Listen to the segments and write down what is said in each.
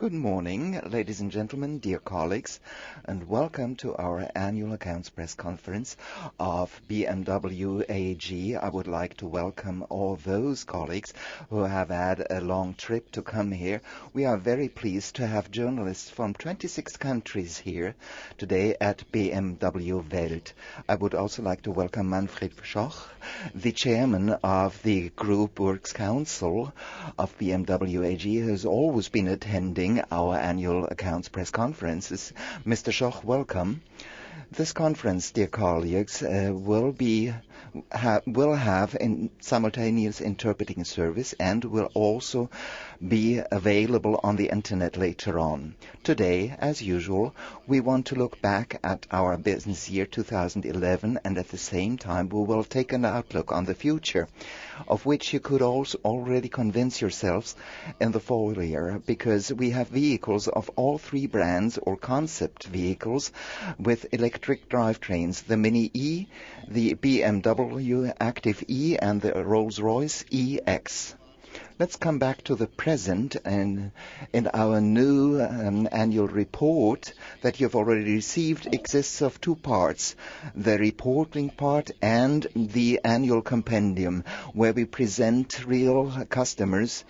Good morning, ladies and gentlemen, dear colleagues, and welcome to our annual accounts press conference of BMW AG. I would like to welcome all those colleagues who have had a long trip to come here. We are very pleased to have journalists from 26 countries here today at BMW Welt. I would also like to welcome Manfred Schoch, the chairman of the Group Works Council of BMW AG, who has always been attending our annual accounts press conferences. Mr. Schoch, welcome. This conference, dear colleagues, will have simultaneous interpreting service and will also be available on the internet later on. Today, as usual, we want to look back at our business year 2011, and at the same time we will take an outlook on the future, of which you could also already convince yourselves in the foyer, because we have vehicles of all three brands or concept vehicles with electric drivetrains: the Mini E, the BMW Active E, and the Rolls-Royce EX. Let's come back to the present, and in our new annual report that you've already received exists of two parts: the reporting part and the annual compendium, where we present real customers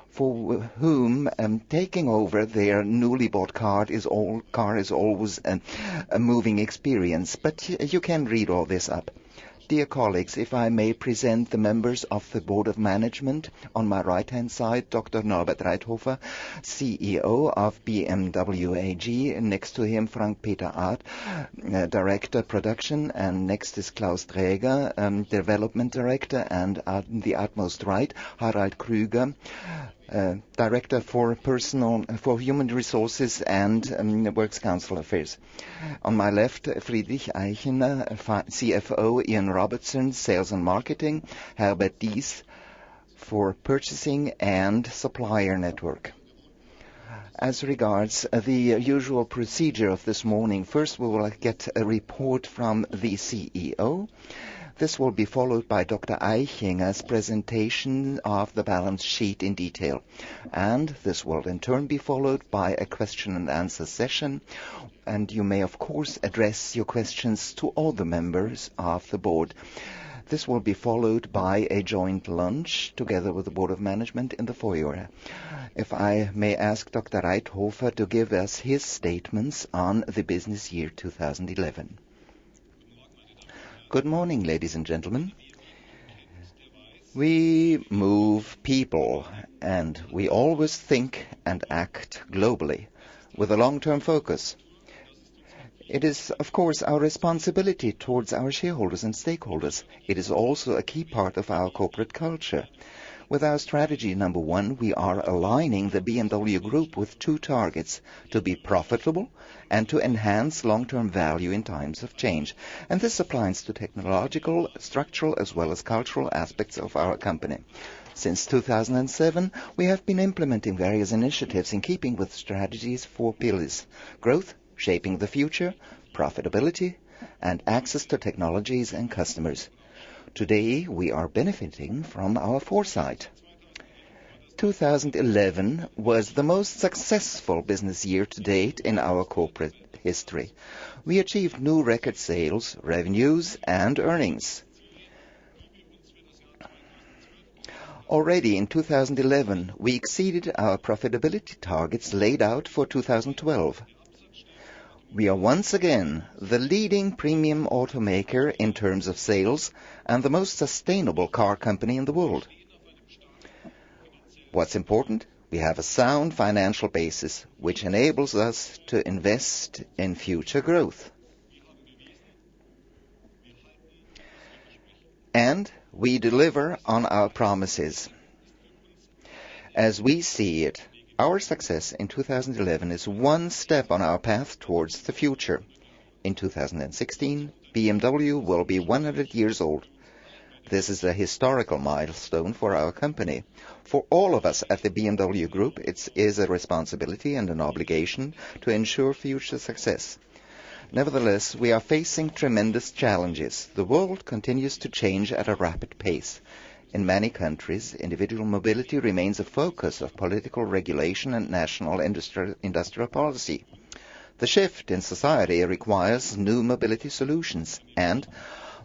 for whom taking over their newly bought car is always a moving experience. But you can read all this up. Dear colleagues, if I may present the members of the Board of Management. On my right-hand side, Dr. Norbert Reithofer, CEO of BMW AG. Next to him, Frank-Peter Art, Director Production. And next is Klaus Träger, Development Director. And on the utmost right, Harald Krüger, Director for Human Resources and Works Council Affairs. On my left, Friedrich Eichener, CFO, Ian Robertson, Sales and Marketing, Herbert Dies for Purchasing and Supplier Network. As regards the usual procedure of this morning, first we will get a report from the CEO. This will be followed by Dr. Eichinger's presentation of the balance sheet in detail. And this will in turn be followed by a question and answer session. And you may, of course, address your questions to all the members of the board. This will be followed by a joint lunch together with the Board of Management in the foyer. If I may ask Dr. Reithofer to give us his statements on the business year 2011. Good morning, ladies and gentlemen. We move people, and we always think and act globally with a long-term focus. It is, of course, our responsibility towards our shareholders and stakeholders. It is also a key part of our corporate culture. With our strategy number 1, we are aligning the BMW Group with two targets: to be profitable and to enhance long-term value in times of change. And this applies to technological, structural, as well as cultural aspects of our company. Since 2007, we have been implementing various initiatives in keeping with strategies 4 pillars: growth, shaping the future, profitability, and access to technologies and customers. Today, we are benefiting from our foresight. 2011 was the most successful business year to date in our corporate history. We achieved new record sales, revenues, and earnings. Already in 2011, we exceeded our profitability targets laid out for 2012. We are once again the leading premium automaker in terms of sales and the most sustainable car company in the world. What's important? We have a sound financial basis which enables us to invest in future growth. And we deliver on our promises. As we see it, our success in 2011 is one step on our path towards the future. In 2016, BMW will be 100 years old. This is a historical milestone for our company. For all of us at the BMW Group, it is a responsibility and an obligation to ensure future success. Nevertheless, we are facing tremendous challenges. The world continues to change at a rapid pace. In many countries, individual mobility remains a focus of political regulation and national industrial policy. The shift in society requires new mobility solutions, and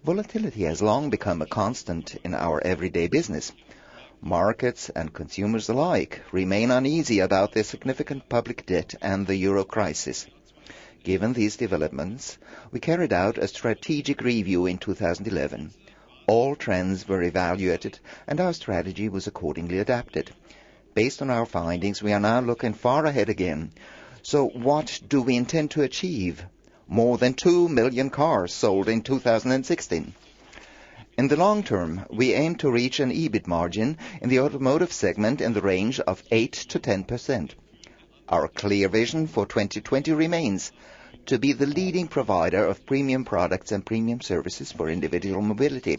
volatility has long become a constant in our everyday business. Markets and consumers alike remain uneasy about the significant public debt and the euro crisis. Given these developments, we carried out a strategic review in 2011. All trends were evaluated and our strategy was accordingly adapted. Based on our findings, we are now looking far ahead again. So what do we intend to achieve? More than 2 million cars sold in 2016. In the long term, we aim to reach an EBIT margin in the automotive segment in the range of 8 to 10%. Our clear vision for 2020 remains to be the leading provider of premium products and premium services for individual mobility.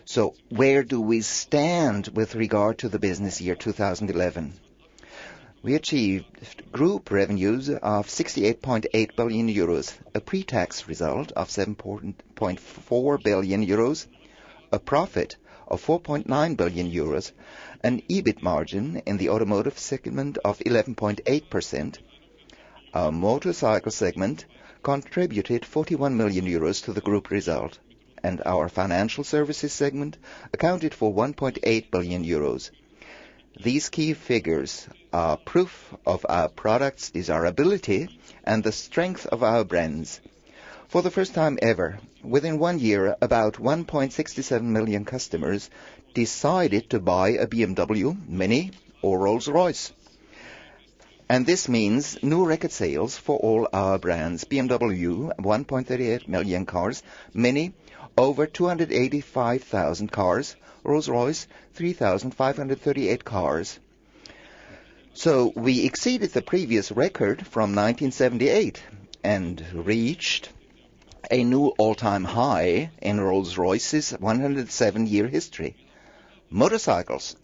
So where do we stand with regard to the business year 2011? We achieved group revenues of 68.8 billion euros, a pre-tax result of 7.4 billion euros, a profit of 4.9 billion euros, an EBIT margin in the automotive segment of 11.8%. Our motorcycle segment contributed 41 million euros to the group result, and our financial services segment accounted for 1.8 billion euros. These key figures are proof of our products' desirability and the strength of our brands. For the first time ever, within 1 year, about 1.67 million customers decided to buy a BMW, Mini or Rolls-Royce. And this means new record sales for all our brands. BMW, 1.38 million cars. Mini, over 285,000 cars. Rolls-Royce, 3,538 cars. So we exceeded the previous record from 1978 and reached a new all-time high in Rolls-Royce's 107-year history. Motorcycles.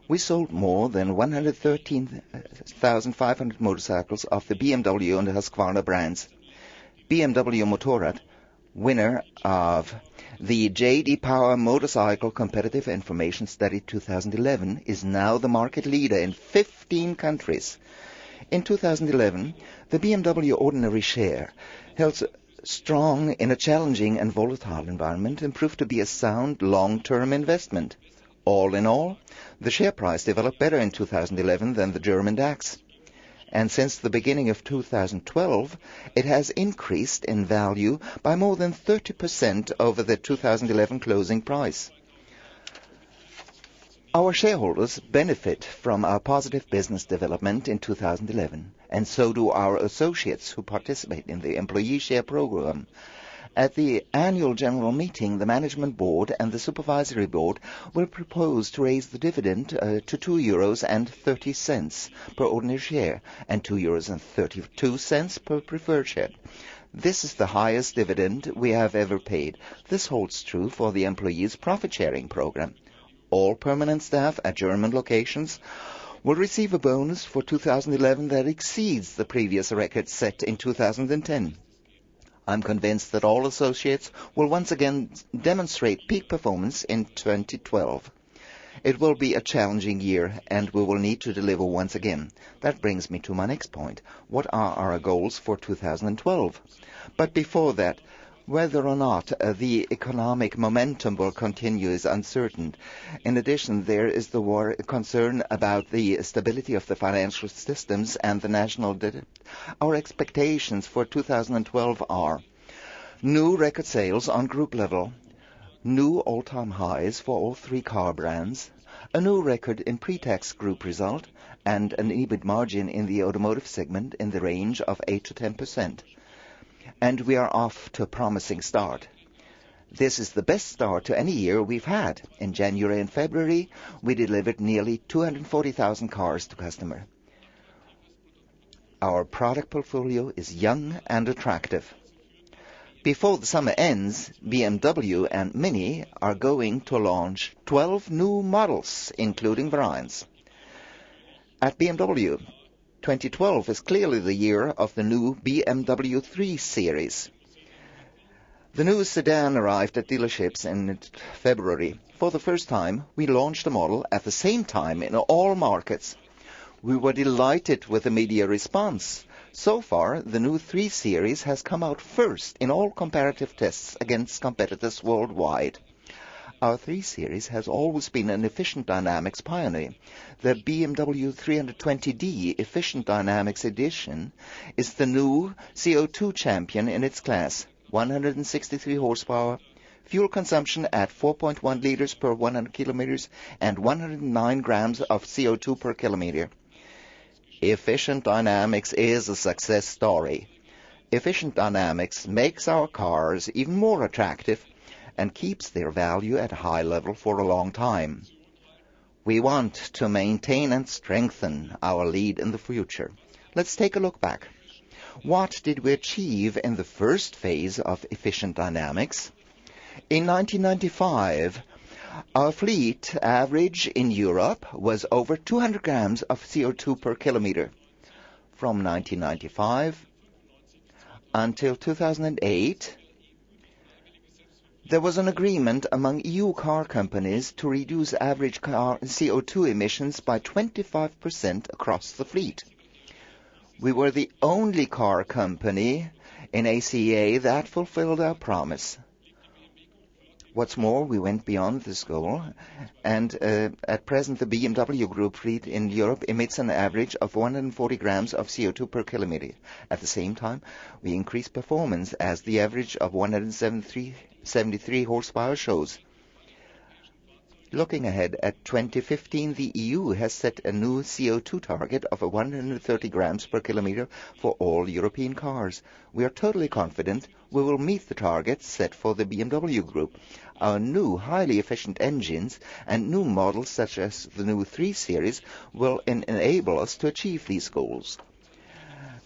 We sold more than 113,500 motorcycles of the BMW and Husqvarna brands. BMW Motorrad, winner of the J.D. Power Motorcycle Competitive Information Study 2011, is now the market leader in 15 countries. In 2011, the BMW ordinary share held strong in a challenging and volatile environment and proved to be a sound long-term investment. All in all, the share price developed better in 2011 than the German DAX. And since the beginning of 2012, it has increased in value by more than 30% over the 2011 closing price. Our shareholders benefit from our positive business development in 2011, and so do our associates who participate in the employee share program. At the annual general meeting, the management board and the supervisory board will propose to raise the dividend to €2.30 per ordinary share and €2.32 per preferred share. This is the highest dividend we have ever paid. This holds true for the employees' profit-sharing program. All permanent staff at German locations will receive a bonus for 2011 that exceeds the previous record set in 2010. I'm convinced that all associates will once again demonstrate peak performance in 2012. It will be a challenging year, and we will need to deliver once again. That brings me to my next point. What are our goals for 2012? But before that, whether or not the economic momentum will continue is uncertain. In addition, there is the concern about the stability of the financial systems and the national debt. Our expectations for 2012 are new record sales on group level, new all-time highs for all three car brands, a new record in pre-tax group result, and an EBIT margin in the automotive segment in the range of 8 to 10%. And we are off to a promising start. This is the best start to any year we've had. In January and February, we delivered nearly 240,000 cars to customer. Our product portfolio is young and attractive. Before the summer ends, BMW and Mini are going to launch 12 new models, including variants. At BMW, 2012 is clearly the year of the new BMW 3 Series. The new sedan arrived at dealerships in February. For the first time, we launched the model at the same time in all markets. We were delighted with the media response. So far, the new 3 Series has come out first in all comparative tests against competitors worldwide. Our 3 Series has always been an efficient dynamics pioneer. The BMW 320d Efficient Dynamics Edition is the new CO2 champion in its class. 163 horsepower, fuel consumption at 4.1 liters per 100 kilometers, and 109 grams of CO2 per kilometer. Efficient Dynamics is a success story. Efficient Dynamics makes our cars even more attractive and keeps their value at a high level for a long time. We want to maintain and strengthen our lead in the future. Let's take a look back. What did we achieve in the first phase of Efficient Dynamics? In 1995, our fleet average in Europe was over 200 grams of CO2 per kilometer. From 1995 until 2008, there was an agreement among EU car companies to reduce average car CO2 emissions by 25% across the fleet. We were the only car company in ACA that fulfilled our promise. What's more, we went beyond this goal, and at present the BMW Group fleet in Europe emits an average of 140 grams of CO2 per kilometer. At the same time, we increased performance as the average of 173 horsepower shows. Looking ahead at 2015, the EU has set a new CO2 target of 130 grams per kilometer for all European cars. We are totally confident we will meet the targets set for the BMW Group. Our new highly efficient engines and new models such as the new 3 Series will enable us to achieve these goals.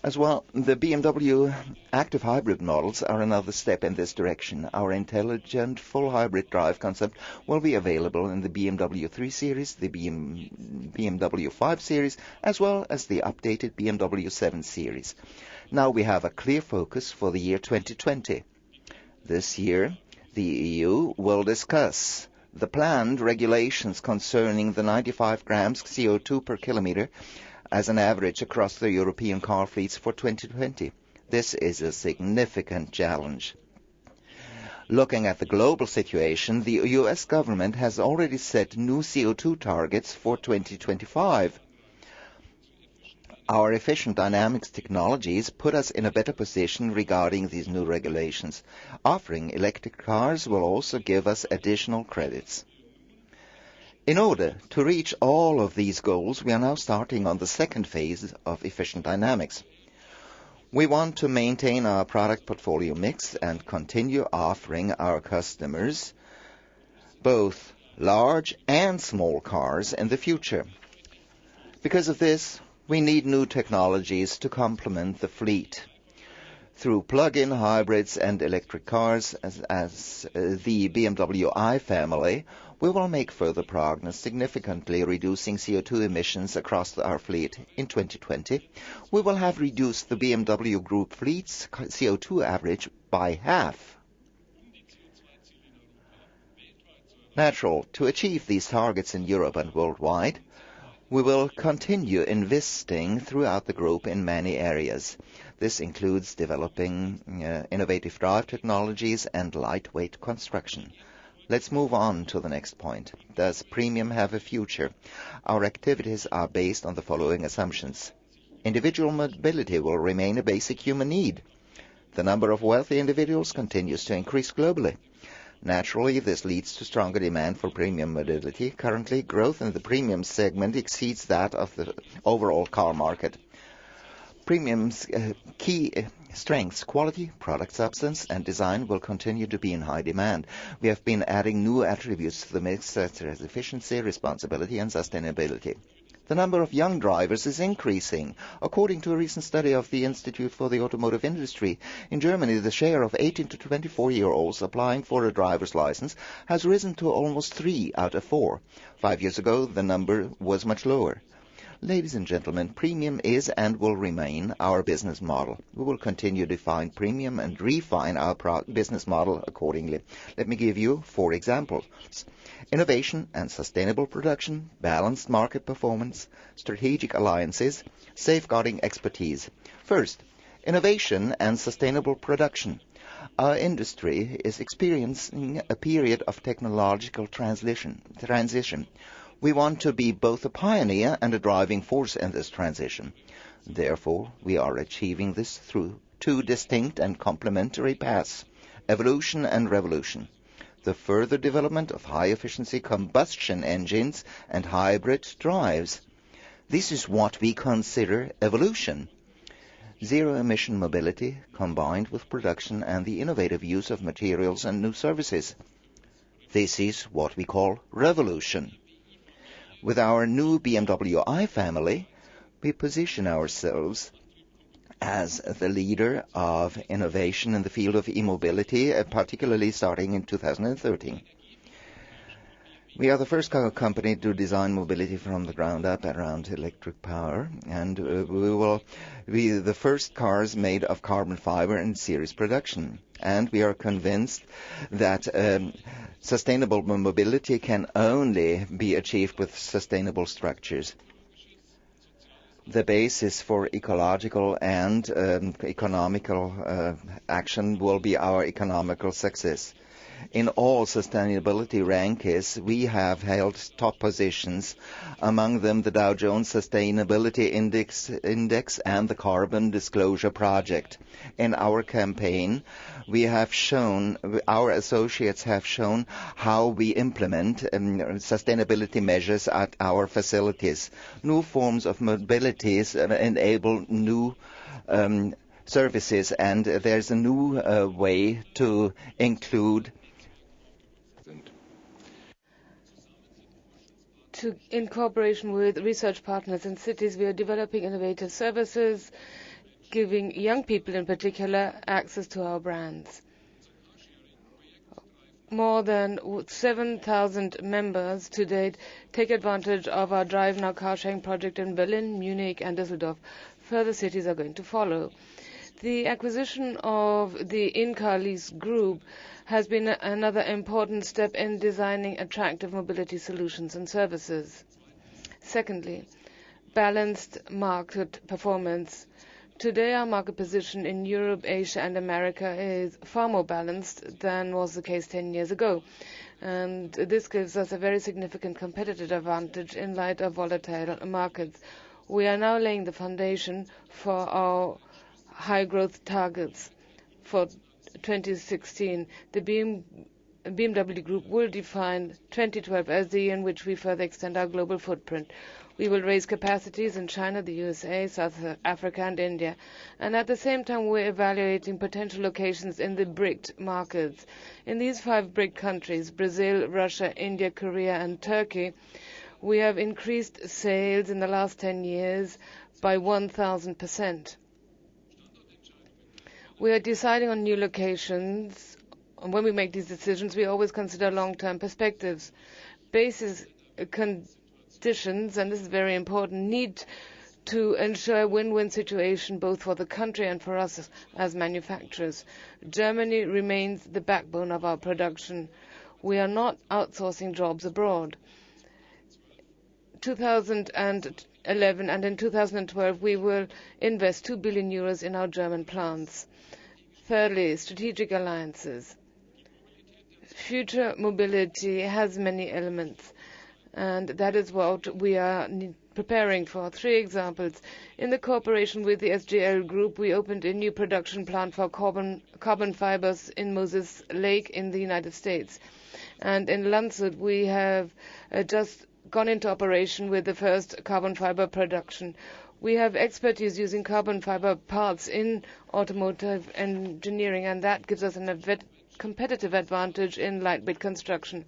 As well, the BMW active hybrid models are another step in this direction. Our intelligent full hybrid drive concept will be available in the BMW 3 Series, the BMW 5 Series, as well as the updated BMW 7 Series. Now we have a clear focus for the year 2020. This year, the EU will discuss the planned regulations concerning the 95 grams CO2 per kilometer as an average across the European car fleets for 2020. This is a significant challenge. Looking at the global situation, the US government has already set new CO2 targets for 2025. Our efficient dynamics technologies put us in a better position regarding these new regulations. Offering electric cars will also give us additional credits. In order to reach all of these goals, we are now starting on the second phase of Efficient Dynamics. We want to maintain our product portfolio mix and continue offering our customers both large and small cars in the future. Because of this, we need new technologies to complement the fleet. Through plug-in hybrids and electric cars as the BMW i family, we will make further progress, significantly reducing CO2 emissions across our fleet. In 2020, we will have reduced the BMW Group fleet's CO2 average by half. Natural, to achieve these targets in Europe and worldwide, we will continue investing throughout the group in many areas. This includes developing innovative drive technologies and lightweight construction. Let's move on to the next point. Does premium have a future? Our activities are based on the following assumptions. Individual mobility will remain a basic human need. The number of wealthy individuals continues to increase globally. Naturally, this leads to stronger demand for premium mobility. Currently, growth in the premium segment exceeds that of the overall car market. Premium's key strengths, quality, product substance, and design will continue to be in high demand. We have been adding new attributes to the mix such as efficiency, responsibility, and sustainability. The number of young drivers is increasing. According to a recent study of the Institute for the Automotive Industry, in Germany, the share of 18 to 24-year-olds applying for a driver's license has risen to almost 3 out of 4. 5 years ago, the number was much lower. Ladies and gentlemen, premium is and will remain our business model. We will continue to define premium and refine our business model accordingly. Let me give you 4 examples. Innovation and sustainable production, balanced market performance, strategic alliances, safeguarding expertise. First, innovation and sustainable production. Our industry is experiencing a period of technological transition. We want to be both a pioneer and a driving force in this transition. Therefore, we are achieving this through 2 distinct and complementary paths, evolution and revolution. The further development of high-efficiency combustion engines and hybrid drives. This is what we consider evolution. Zero-emission mobility combined with production and the innovative use of materials and new services. This is what we call revolution. With our new BMW i family, we position ourselves as the leader of innovation in the field of e-mobility, particularly starting in 2013. We are the first company to design mobility from the ground up around electric power, and we will be the first cars made of carbon fiber in series production. And we are convinced that sustainable mobility can only be achieved with sustainable structures. The basis for ecological and economical action will be our economical success. In all sustainability rankings, we have held top positions, among them the Dow Jones Sustainability Index and the Carbon Disclosure Project. In our campaign, our associates have shown how we implement sustainability measures at our facilities. New forms of mobilities enable new services, and there's a new way to include in cooperation with research partners in cities, we are developing innovative services, giving young people in particular access to our brands. More than 7,000 members to date take advantage of our Drive Now car sharing project in Berlin, Munich and Düsseldorf. Further cities are going to follow. The acquisition of the in-car lease group has been another important step in designing attractive mobility solutions and services. Secondly, balanced market performance. Today, our market position in Europe, Asia and America is far more balanced than was the case 10 years ago. And this gives us a very significant competitive advantage in light of volatile markets. We are now laying the foundation for our high growth targets for 2016. The BMW Group will define 2012 as the year in which we further extend our global footprint. We will raise capacities in China, the USA, South Africa and India. And at the same time, we're evaluating potential locations in the BRIC markets. In these 5 BRIC countries, Brazil, Russia, India, Korea and Turkey, we have increased sales in the last 10 years by 1,000%. We are deciding on new locations. And when we make these decisions, we always consider long-term perspectives. Basis conditions, and this is very important, need to ensure a win-win situation both for the country and for us as manufacturers. Germany remains the backbone of our production. We are not outsourcing jobs abroad. 2011 and in 2012 we will invest 2 billion euros in our German plants. Thirdly, strategic alliances. Future mobility has many elements, and that is what we are preparing for. 3 examples. In the cooperation with the SGL Group, we opened a new production plant for carbon fibers in Moses Lake in the United States. And in Landshut, we have just gone into operation with the first carbon fiber production. We have expertise using carbon fiber parts in automotive engineering, and that gives us a competitive advantage in lightweight construction.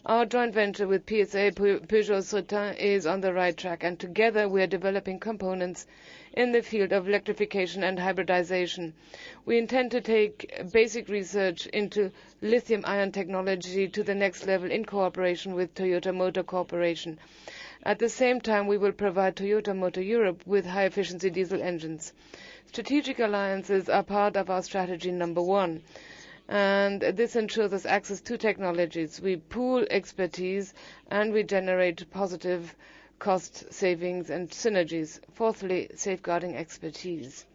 Our joint venture with PSA Peugeot Citroën is on the right track, and together we are developing components in the field of electrification and hybridization. We intend to take basic research into lithium-ion technology to the next level in cooperation with Toyota Motor Corporation. At the same time, we will provide Toyota Motor Europe with high-efficiency diesel engines. Strategic alliances are part of our strategy number 1, and this ensures us access to technologies. We pool expertise and we generate positive cost savings and synergies. Fourthly, safeguarding expertise.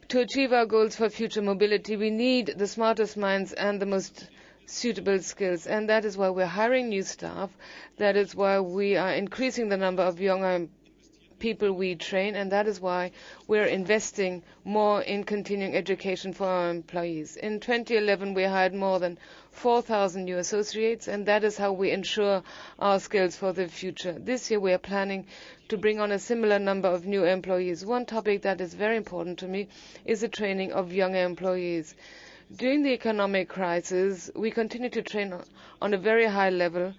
To achieve our goals for future mobility, we need the smartest minds and the most suitable skills, and that is why we're hiring new staff. That is why we are increasing the number of younger people we train, and that is why we're investing more in continuing education for our employees. In 2011, we hired more than 4,000 new associates, and that is how we ensure our skills for the future. This year, we are planning to bring on a similar number of new employees. One topic that is very important to me is the training of younger employees. During the economic crisis, we continue to train on a very high level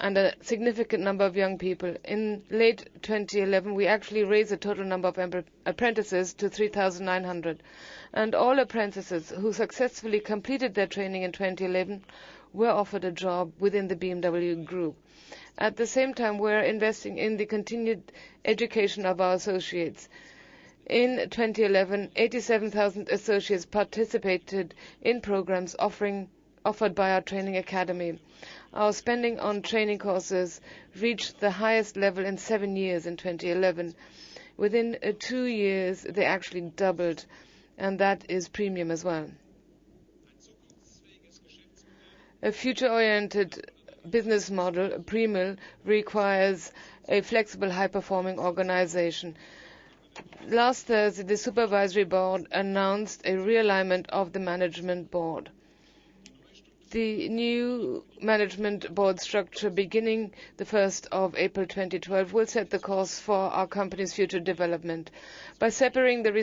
and a significant number of young people. In late 2011, we actually raised the total number of apprentices to 3,900. And all apprentices who successfully completed their training in 2011 were offered a job within the BMW Group. At the same time, we're investing in the continued education of our associates. In 2011, 87,000 associates participated in programs offered by our training academy. Our spending on training courses reached the highest level in 7 years in 2011. Within 2 years, they actually doubled, and that is premium as well. A future-oriented business model, premium, requires a flexible, high-performing organization. Last Thursday, the Supervisory Board announced a realignment of the Management Board. The new Management Board structure beginning the 1st of April 2012 will set the course for our company's future development. By separating the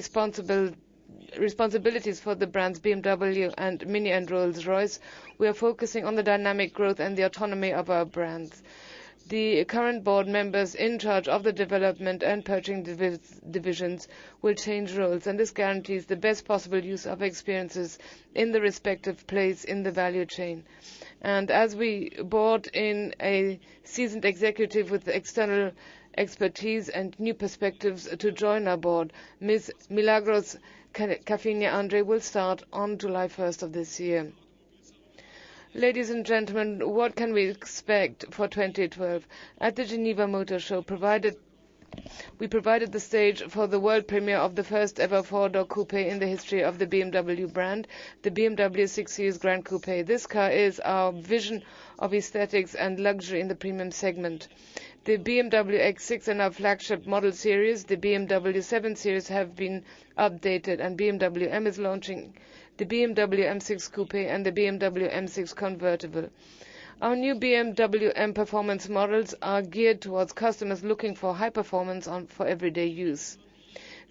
responsibilities for the brands BMW and Mini and Rolls-Royce, we are focusing on the dynamic growth and the autonomy of our brands. The current board members in charge of the development and purchasing divisions will change roles, and this guarantees the best possible use of experiences in the respective place in the value chain. And as we brought in a seasoned executive with external expertise and new perspectives to join our board, Ms. Milagros Cafinha Andre will start on July 1st of this year. Ladies and gentlemen, what can we expect for 2012? At the Geneva Motor Show, we provided the stage for the world premiere of the first ever four-door coupe in the history of the BMW brand, the BMW 6 Series Grand Coupe. This car is our vision of aesthetics and luxury in the premium segment. The BMW X6 and our flagship model series, the BMW 7 Series, have been updated, and BMW M is launching the BMW M6 Coupe and the BMW M6 Convertible. Our new BMW M Performance models are geared towards customers looking for high performance for everyday use.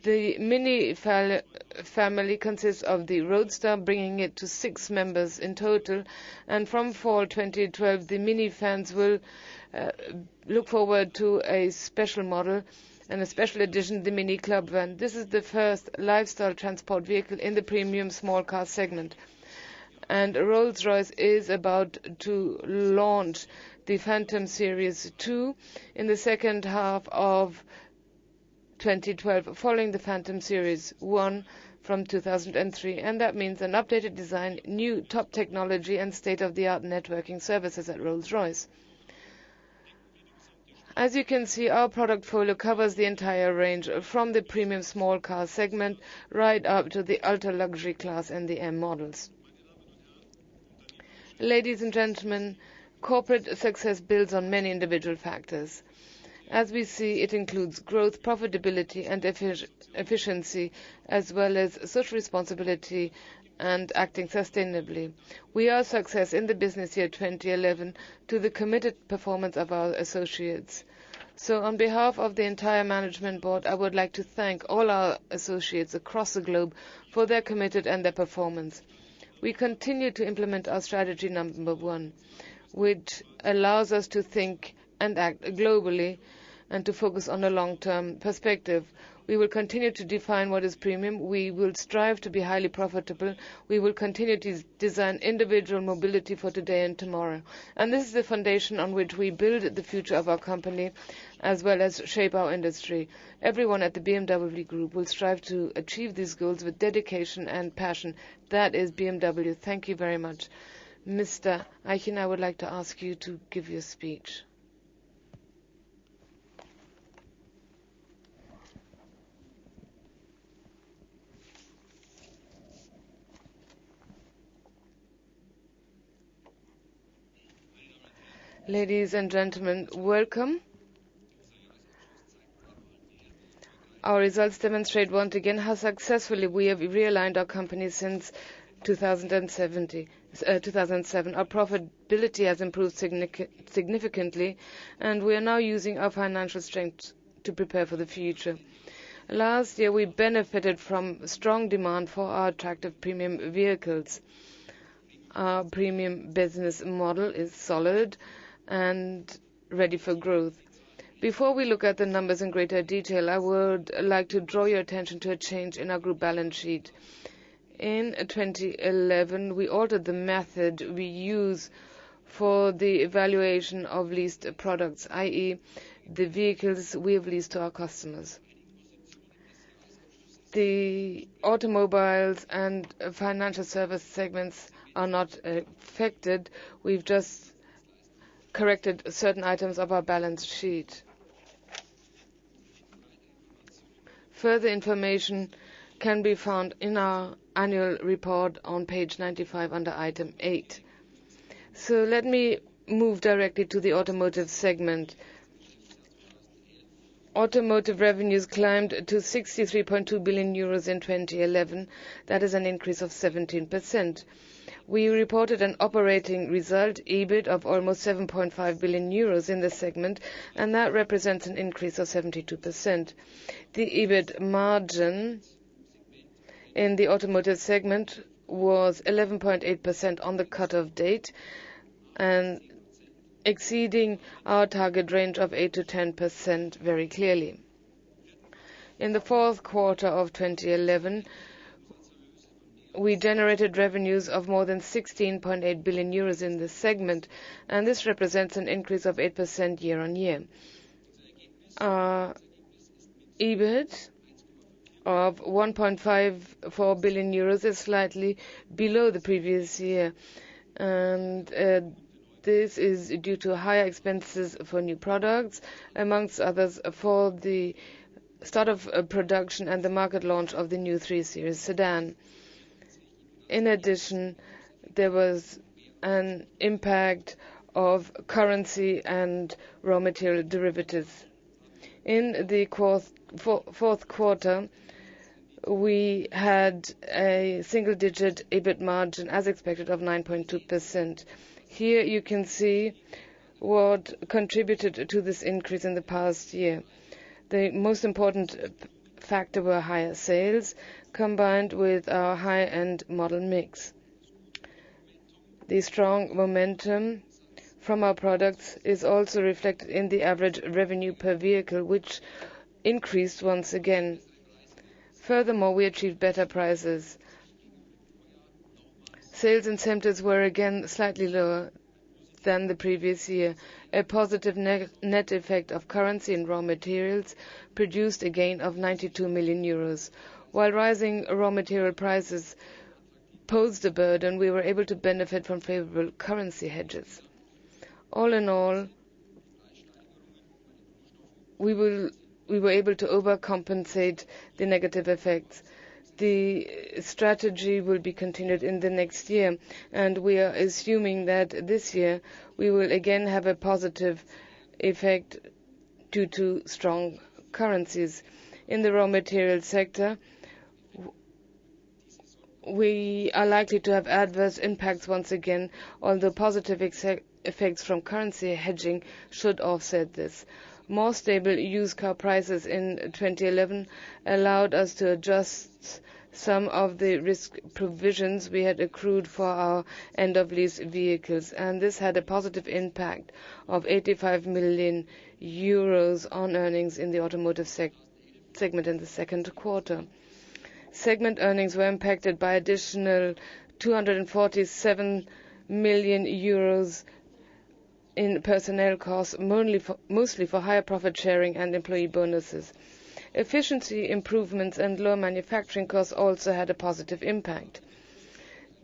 The Mini family consists of the Roadster, bringing it to 6 members in total, and from fall 2012 the Mini fans will look forward to a special model and a special edition, the Mini Club Van. This is the first lifestyle transport vehicle in the premium small car segment. And Rolls-Royce is about to launch the Phantom Series 2 in the second half of 2012, following the Phantom Series 1 from 2003. And that means an updated design, new top technology, and state-of-the-art networking services at Rolls-Royce. As you can see, our product portfolio covers the entire range, from the premium small car segment right up to the ultra-luxury class and the M models. Ladies and gentlemen, corporate success builds on many individual factors. As we see, it includes growth, profitability, and efficiency, as well as social responsibility and acting sustainably. We owe success in the business year 2011 to the committed performance of our associates. So on behalf of the entire management board, I would like to thank all our associates across the globe for their committed and their performance. We continue to implement our strategy number 1, which allows us to think and act globally and to focus on a long-term perspective. We will continue to define what is premium. We will strive to be highly profitable. We will continue to design individual mobility for today and tomorrow. And this is the foundation on which we build the future of our company as well as shape our industry. Everyone at the BMW Group will strive to achieve these goals with dedication and passion. That is BMW. Thank you very much. Mr. Eichen, I would like to ask you to give your speech. Ladies and gentlemen, welcome. Our results demonstrate once again how successfully we have realigned our company since 2007. Our profitability has improved significantly, and we are now using our financial strength to prepare for the future. Last year, we benefited from strong demand for our attractive premium vehicles. Our premium business model is solid and ready for growth. Before we look at the numbers in greater detail, I would like to draw your attention to a change in our group balance sheet. In 2011, we altered the method we use for the evaluation of leased products, i.e., the vehicles we have leased to our customers. The automobiles and financial service segments are not affected. We've just corrected certain items of our balance sheet. Further information can be found in our annual report on page 95 under item 8. So let me move directly to the automotive segment. Automotive revenues climbed to 63.2 billion euros in 2011. That is an increase of 17%. We reported an operating result, EBIT, of almost 7.5 billion euros in this segment, and that represents an increase of 72%. The EBIT margin in the automotive segment was 11.8% on the cut-off date, and exceeding our target range of 8 to 10% very clearly. In the fourth quarter of 2011, we generated revenues of more than 16.8 billion euros in this segment, and this represents an increase of 8% year-on-year. Our EBIT of 1.54 billion euros is slightly below the previous year, and this is due to higher expenses for new products, amongst others for the start of production and the market launch of the new 3 Series sedan. In addition, there was an impact of currency and raw material derivatives. In the fourth quarter, we had a single-digit EBIT margin, as expected, of 9.2%. Here you can see what contributed to this increase in the past year. The most important factor were higher sales, combined with our high-end model mix. The strong momentum from our products is also reflected in the average revenue per vehicle, which increased once again. Furthermore, we achieved better prices. Sales incentives were again slightly lower than the previous year. A positive net effect of currency and raw materials produced a gain of 92 million euros. While rising raw material prices posed a burden, we were able to benefit from favorable currency hedges. All in all, we were able to overcompensate the negative effects. The strategy will be continued in the next year, and we are assuming that this year we will again have a positive effect due to strong currencies. In the raw material sector, we are likely to have adverse impacts once again, although positive effects from currency hedging should offset this. More stable used car prices in 2011 allowed us to adjust some of the risk provisions we had accrued for our end-of-lease vehicles, and this had a positive impact of 85 million euros on earnings in the automotive segment in the second quarter. Segment earnings were impacted by additional 247 million euros in personnel costs, mostly for higher profit sharing and employee bonuses. Efficiency improvements and lower manufacturing costs also had a positive impact.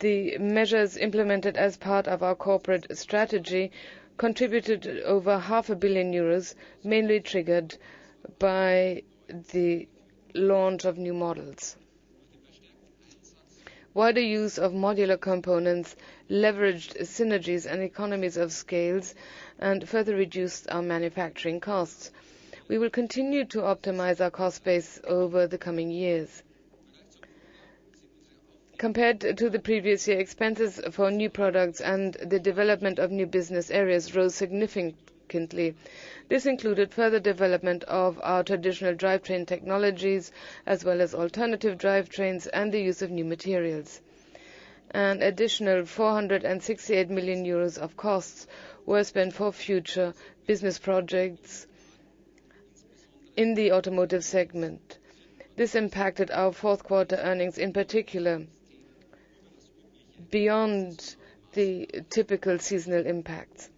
The measures implemented as part of our corporate strategy contributed over €500 million, mainly triggered by the launch of new models. Wider use of modular components leveraged synergies and economies of scales and further reduced our manufacturing costs. We will continue to optimize our cost base over the coming years. Compared to the previous year, expenses for new products and the development of new business areas rose significantly. This included further development of our traditional drivetrain technologies, as well as alternative drivetrains and the use of new materials. An additional 468 million euros of costs were spent for future business projects in the automotive segment. This impacted our fourth quarter earnings in particular, beyond the typical seasonal impacts.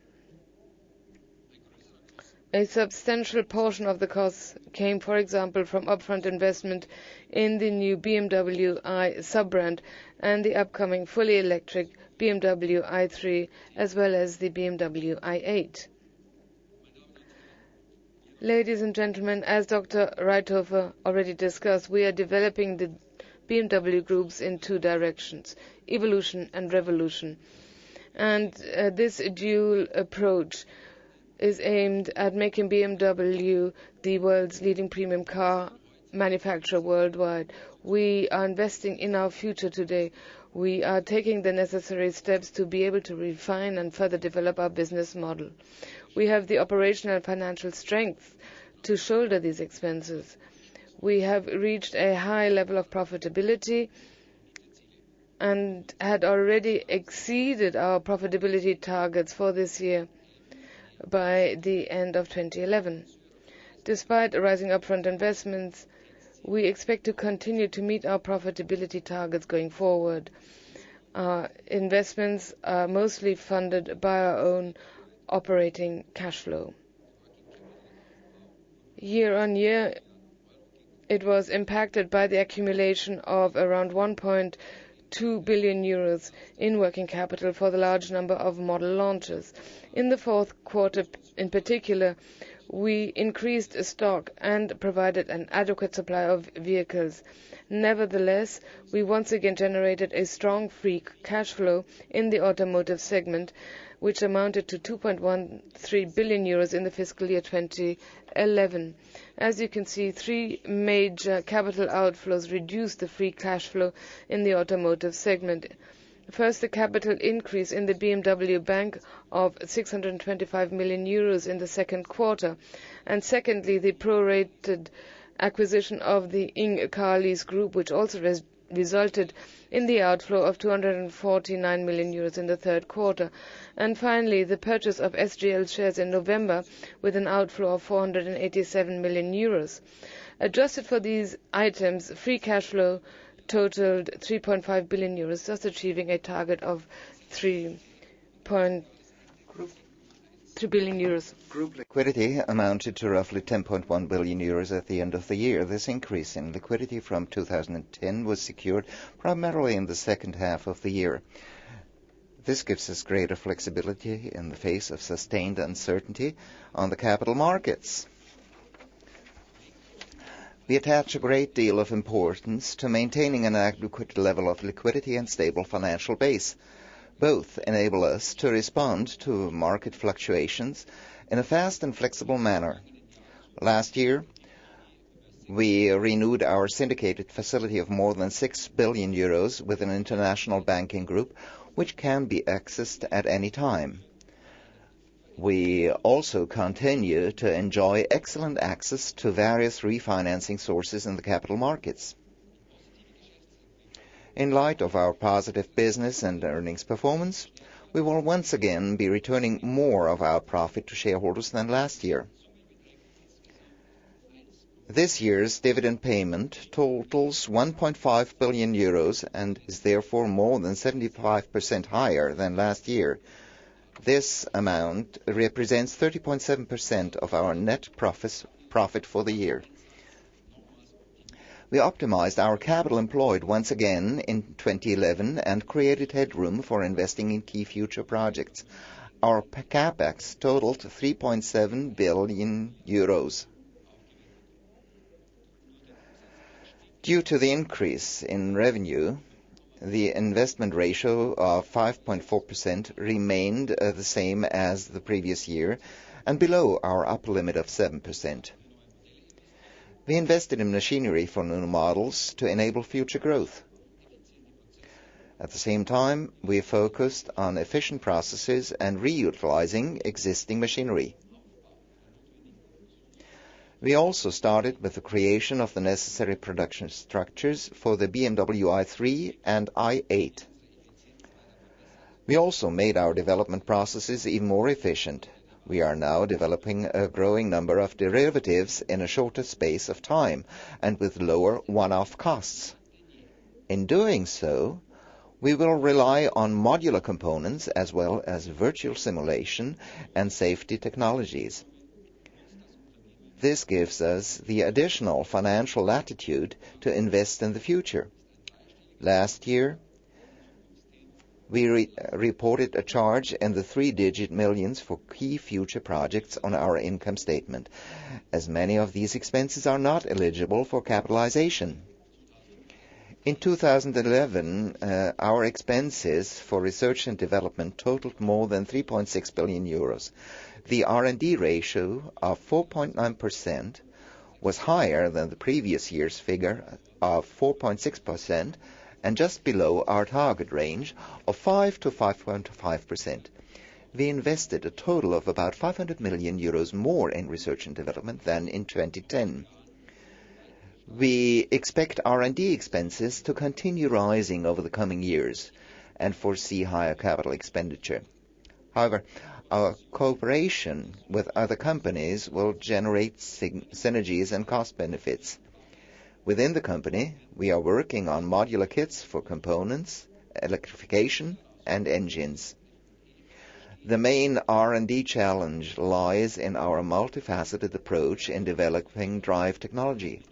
A substantial portion of the costs came, for example, from upfront investment in the new BMW i sub-brand and the upcoming fully electric BMW i3, as well as the BMW i8. Ladies and gentlemen, as Dr. Reithofer already discussed, we are developing the BMW groups in two directions, evolution and revolution. And this dual approach is aimed at making BMW the world's leading premium car manufacturer worldwide. We are investing in our future today. We are taking the necessary steps to be able to refine and further develop our business model. We have the operational and financial strength to shoulder these expenses. We have reached a high level of profitability and had already exceeded our profitability targets for this year by the end of 2011. Despite rising upfront investments, we expect to continue to meet our profitability targets going forward. Our investments are mostly funded by our own operating cash flow. Year on year, it was impacted by the accumulation of around 1.2 billion euros in working capital for the large number of model launches. In the fourth quarter in particular, we increased stock and provided an adequate supply of vehicles. Nevertheless, we once again generated a strong free cash flow in the automotive segment, which amounted to 2.13 billion euros in the fiscal year 2011. As you can see, three major capital outflows reduced the free cash flow in the automotive segment. First, the capital increase in the BMW Bank of 625 million euros in the second quarter. And secondly, the prorated acquisition of the Ing Car Lease Group, which also resulted in the outflow of 249 million euros in the third quarter. And finally, the purchase of SGL shares in November with an outflow of 487 million euros. Adjusted for these items, free cash flow totaled 3.5 billion euros, thus achieving a target of 3 billion euros. Group liquidity amounted to roughly 10.1 billion euros at the end of the year. This increase in liquidity from 2010 was secured primarily in the second half of the year. This gives us greater flexibility in the face of sustained uncertainty on the capital markets. We attach a great deal of importance to maintaining an adequate level of liquidity and stable financial base. Both enable us to respond to market fluctuations in a fast and flexible manner. Last year, we renewed our syndicated facility of more than 6 billion euros with an international banking group, which can be accessed at any time. We also continue to enjoy excellent access to various refinancing sources in the capital markets. In light of our positive business and earnings performance, we will once again be returning more of our profit to shareholders than last year. This year's dividend payment totals 1.5 billion euros and is therefore more than 75% higher than last year. This amount represents 30.7% of our net profit for the year. We optimized our capital employed once again in 2011 and created headroom for investing in key future projects. Our capex totaled 3.7 billion euros. Due to the increase in revenue, the investment ratio of 5.4% remained the same as the previous year and below our upper limit of 7%. We invested in machinery for new models to enable future growth. At the same time, we focused on efficient processes and reutilizing existing machinery. We also started with the creation of the necessary production structures for the BMW i3 and i8. We also made our development processes even more efficient. We are now developing a growing number of derivatives in a shorter space of time and with lower one-off costs. In doing so, we will rely on modular components as well as virtual simulation and safety technologies. This gives us the additional financial latitude to invest in the future. Last year, we reported a charge in the three-digit millions for key future projects on our income statement, as many of these expenses are not eligible for capitalization. In 2011, our expenses for research and development totaled more than 3.6 billion euros. The R&D ratio of 4.9% was higher than the previous year's figure of 4.6% and just below our target range of 5 to 5.5%. We invested a total of about 500 million euros more in research and development than in 2010. We expect R&D expenses to continue rising over the coming years and foresee higher capital expenditure. However, our cooperation with other companies will generate synergies and cost benefits. Within the company, we are working on modular kits for components, electrification, and engines. The main R&D challenge lies in our multifaceted approach in developing drive technology.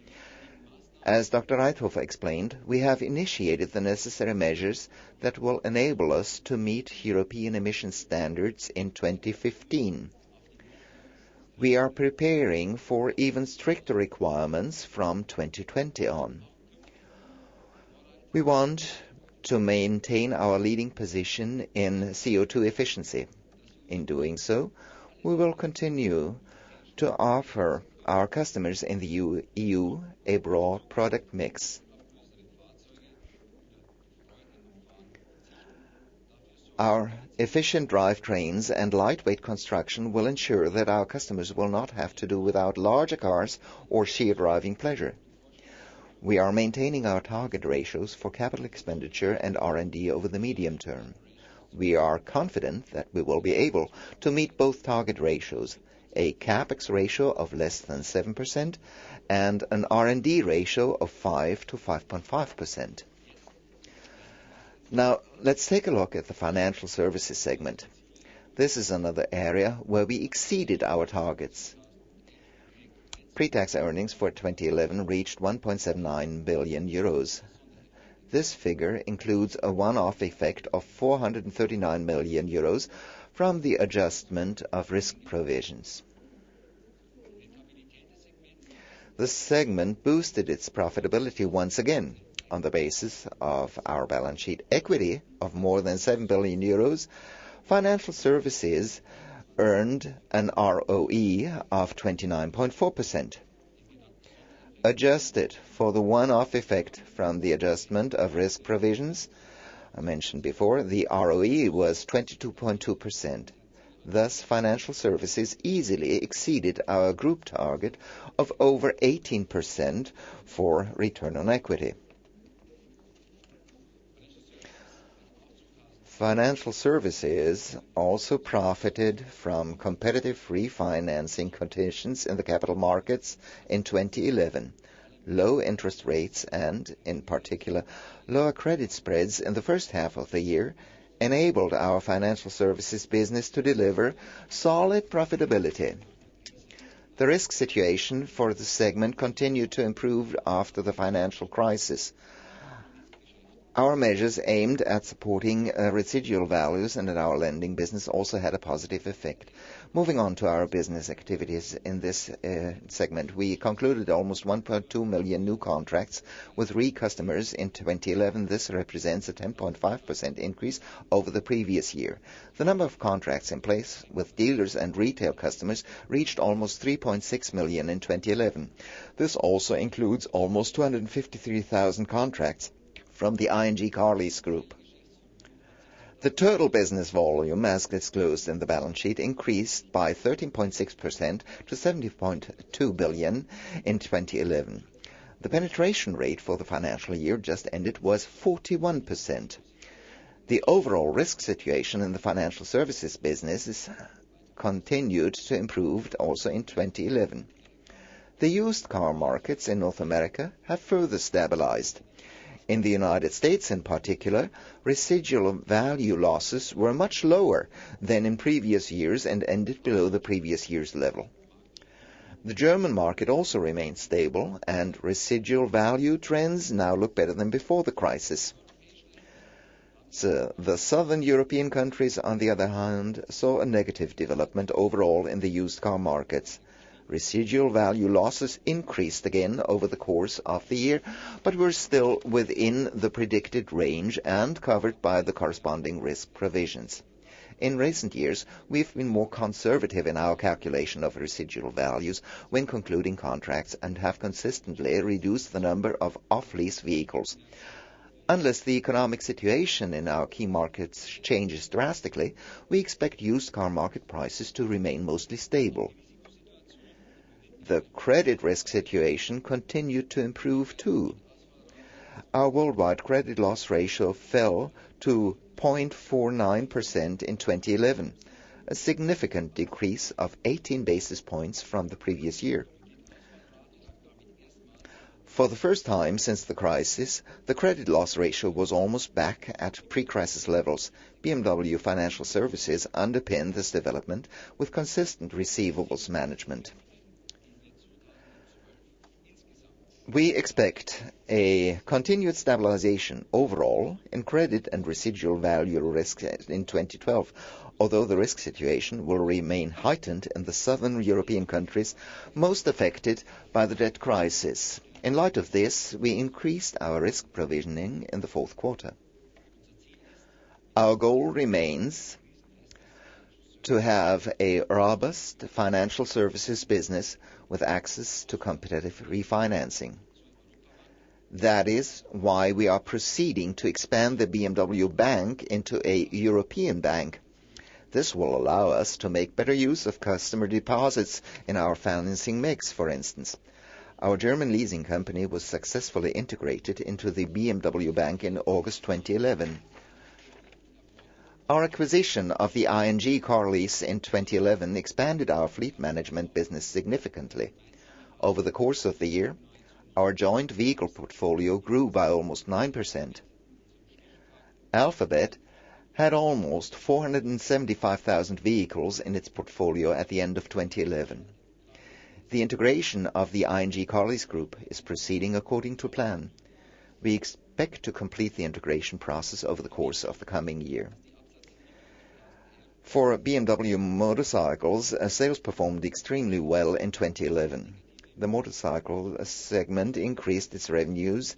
As Dr. Reithofer explained, we have initiated the necessary measures that will enable us to meet European emission standards in 2015. We are preparing for even stricter requirements from 2020 on. We want to maintain our leading position in CO2 efficiency. In doing so, we will continue to offer our customers in the EU a broad product mix. Our efficient drivetrains and lightweight construction will ensure that our customers will not have to do without larger cars or sheer driving pleasure. We are maintaining our target ratios for capital expenditure and R&D over the medium term. We are confident that we will be able to meet both target ratios, a capex ratio of less than 7% and an R&D ratio of 5 to 5.5%. Now, let's take a look at the financial services segment. This is another area where we exceeded our targets. Pre-tax earnings for 2011 reached 1.79 billion euros. This figure includes a one-off effect of 439 million euros from the adjustment of risk provisions. The segment boosted its profitability once again. On the basis of our balance sheet equity of more than 7 billion euros, financial services earned an ROE of 29.4%. Adjusted for the one-off effect from the adjustment of risk provisions, I mentioned before, the ROE was 22.2%. Thus, financial services easily exceeded our group target of over 18% for return on equity. Financial services also profited from competitive refinancing conditions in the capital markets in 2011. Low interest rates and, in particular, lower credit spreads in the first half of the year enabled our financial services business to deliver solid profitability. The risk situation for the segment continued to improve after the financial crisis. Our measures aimed at supporting residual values and our lending business also had a positive effect. Moving on to our business activities in this segment, we concluded almost 1.2 million new contracts with customers in 2011. This represents a 10.5% increase over the previous year. The number of contracts in place with dealers and retail customers reached almost 3.6 million in 2011. This also includes almost 253,000 contracts from the ING car lease group. The total business volume, as disclosed in the balance sheet, increased by 13.6% to 70.2 billion in 2011. The penetration rate for the financial year just ended was 41%. The overall risk situation in the financial services business continued to improve also in 2011. The used car markets in North America have further stabilized. In the United States in particular, residual value losses were much lower than in previous years and ended below the previous year's level. The German market also remained stable, and residual value trends now look better than before the crisis. So the southern European countries, on the other hand, saw a negative development overall in the used car markets. Residual value losses increased again over the course of the year, but were still within the predicted range and covered by the corresponding risk provisions. In recent years, we've been more conservative in our calculation of residual values when concluding contracts and have consistently reduced the number of off-lease vehicles. Unless the economic situation in our key markets changes drastically, we expect used car market prices to remain mostly stable. The credit risk situation continued to improve too. Our worldwide credit loss ratio fell to 0.49% in 2011, a significant decrease of 18 basis points from the previous year. For the first time since the crisis, the credit loss ratio was almost back at pre-crisis levels. BMW Financial Services underpinned this development with consistent receivables management. We expect a continued stabilization overall in credit and residual value risk in 2012, although the risk situation will remain heightened in the southern European countries most affected by the debt crisis. In light of this, we increased our risk provisioning in the fourth quarter. Our goal remains to have a robust financial services business with access to competitive refinancing. That is why we are proceeding to expand the BMW Bank into a European bank. This will allow us to make better use of customer deposits in our financing mix, for instance. Our German leasing company was successfully integrated into the BMW Bank in August 2011. Our acquisition of the ING car lease in 2011 expanded our fleet management business significantly. Over the course of the year, our joint vehicle portfolio grew by almost 9%. Alphabet had almost 475,000 vehicles in its portfolio at the end of 2011. The integration of the ING car lease group is proceeding according to plan. We expect to complete the integration process over the course of the coming year. For BMW motorcycles, sales performed extremely well in 2011. The motorcycle segment increased its revenues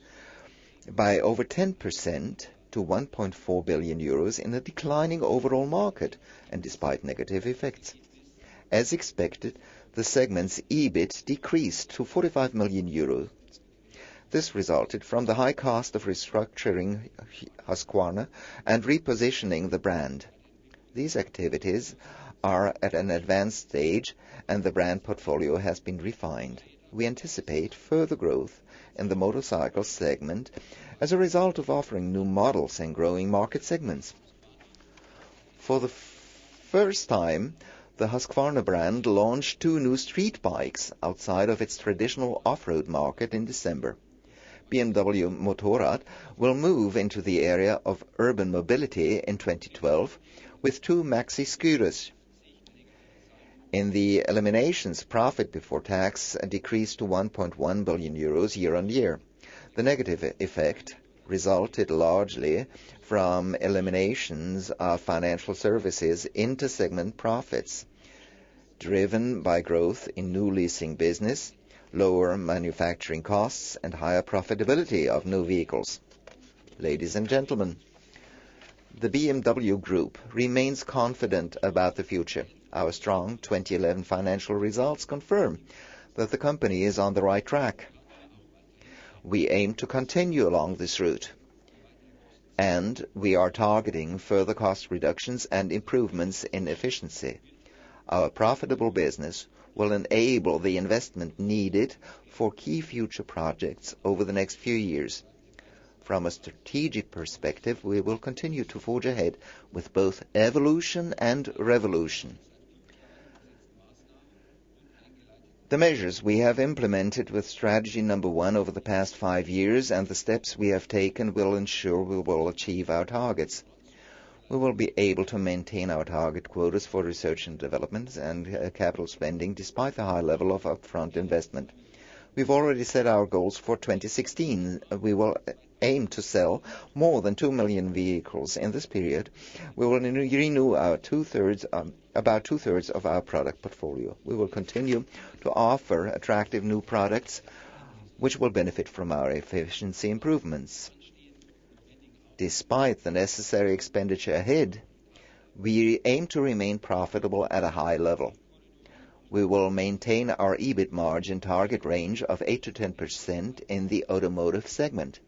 by over 10% to 1.4 billion euros in a declining overall market and despite negative effects. As expected, the segment's EBIT decreased to 45 million euros. This resulted from the high cost of restructuring Husqvarna and repositioning the brand. These activities are at an advanced stage and the brand portfolio has been refined. We anticipate further growth in the motorcycle segment as a result of offering new models and growing market segments. For the first time, the Husqvarna brand launched 2 new street bikes outside of its traditional off-road market in December. BMW Motorrad will move into the area of urban mobility in 2012 with 2 maxi scooters. In the eliminations, profit before tax decreased to 1.1 billion euros year-on-year. The negative effect resulted largely from eliminations of financial services inter-segment profits, driven by growth in new leasing business, lower manufacturing costs, and higher profitability of new vehicles. Ladies and gentlemen, the BMW Group remains confident about the future. Our strong 2011 financial results confirm that the company is on the right track. We aim to continue along this route, and we are targeting further cost reductions and improvements in efficiency. Our profitable business will enable the investment needed for key future projects over the next few years. From a strategic perspective, we will continue to forge ahead with both evolution and revolution. The measures we have implemented with strategy number 1 over the past 5 years and the steps we have taken will ensure we will achieve our targets. We will be able to maintain our target quotas for research and development and capital spending despite the high level of upfront investment. We've already set our goals for 2016. We will aim to sell more than 2 million vehicles in this period. We will renew about two-thirds of our product portfolio. We will continue to offer attractive new products which will benefit from our efficiency improvements. Despite the necessary expenditure ahead, we aim to remain profitable at a high level. We will maintain our EBIT margin target range of 8 to 10% in the automotive segment.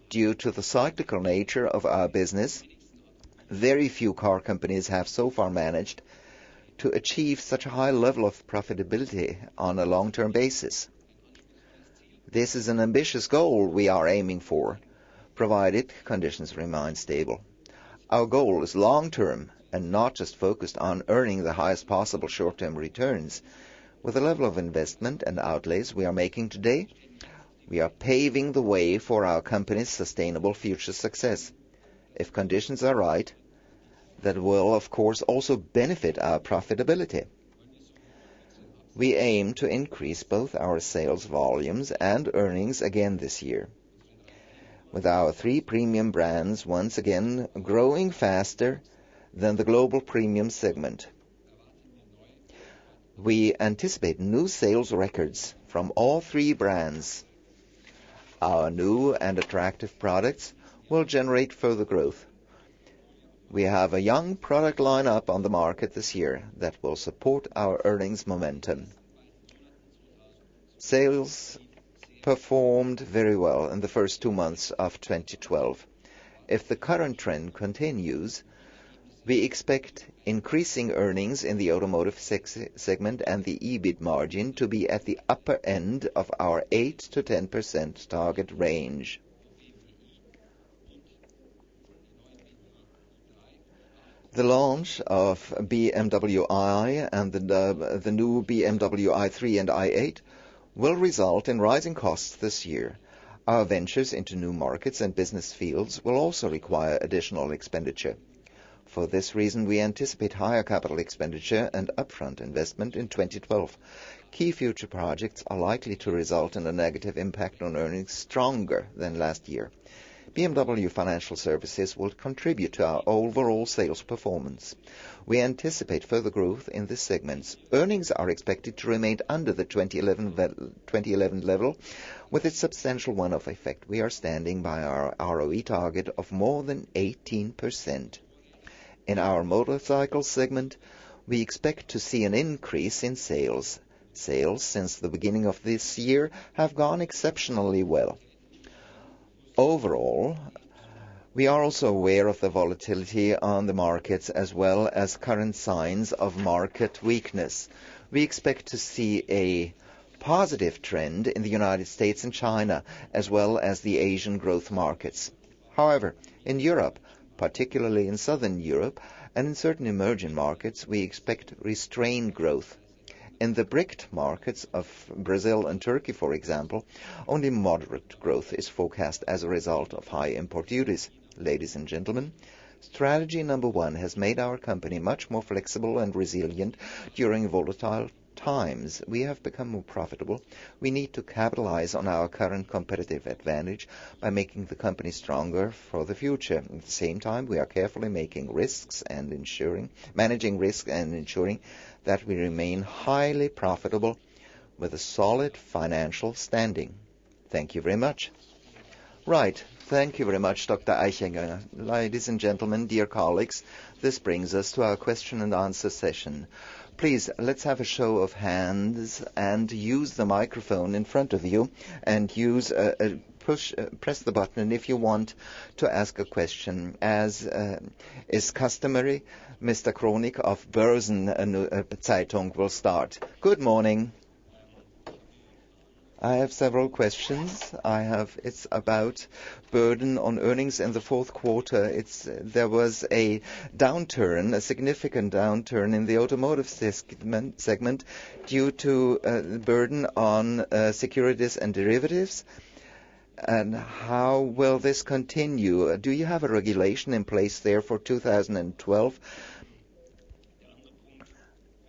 Due to the cyclical nature of our business, very few car companies have so far managed to achieve such a high level of profitability on a long-term basis. This is an ambitious goal we are aiming for, provided conditions remain stable. Our goal is long-term and not just focused on earning the highest possible short-term returns. With the level of investment and outlays we are making today, we are paving the way for our company's sustainable future success. If conditions are right, that will of course also benefit our profitability. We aim to increase both our sales volumes and earnings again this year, with our 3 premium brands once again growing faster than the global premium segment. We anticipate new sales records from all 3 brands. Our new and attractive products will generate further growth. We have a young product lineup on the market this year that will support our earnings momentum. Sales performed very well in the first 2 months of 2012. If the current trend continues, we expect increasing earnings in the automotive segment and the EBIT margin to be at the upper end of our 8 to 10% target range. The launch of BMW i and the new BMW i3 and i8 will result in rising costs this year. Our ventures into new markets and business fields will also require additional expenditure. For this reason, we anticipate higher capital expenditure and upfront investment in 2012. Key future projects are likely to result in a negative impact on earnings stronger than last year. BMW Financial Services will contribute to our overall sales performance. We anticipate further growth in this segment. Earnings are expected to remain under the 2011 level with its substantial one-off effect. We are standing by our ROE target of more than 18%. In our motorcycle segment, we expect to see an increase in sales. Sales since the beginning of this year have gone exceptionally well. Overall, we are also aware of the volatility on the markets as well as current signs of market weakness. We expect to see a positive trend in the United States and China as well as the Asian growth markets. However, in Europe, particularly in southern Europe, and in certain emerging markets we expect restrained growth. In the BRIC markets of Brazil and Turkey, for example, only moderate growth is forecast as a result of high import duties. Ladies and gentlemen, strategy number 1 has made our company much more flexible and resilient during volatile times. We have become more profitable. We need to capitalize on our current competitive advantage by making the company stronger for the future. At the same time, we are carefully managing risks and ensuring that we remain highly profitable with a solid financial standing. Thank you very much. Right. Thank you very much, Dr. Eichinger. Ladies and gentlemen, dear colleagues, this brings us to our question and answer session. Please, let's have a show of hands and use the microphone in front of you and press the button if you want to ask a question. As is customary, Mr. Kronig of Börsen-Zeitung will start. Good morning. I have several questions. It's about burden on earnings in the fourth quarter. There was a significant downturn in the automotive segment due to burden on securities and derivatives. And how will this continue? Do you have a regulation in place there for 2012?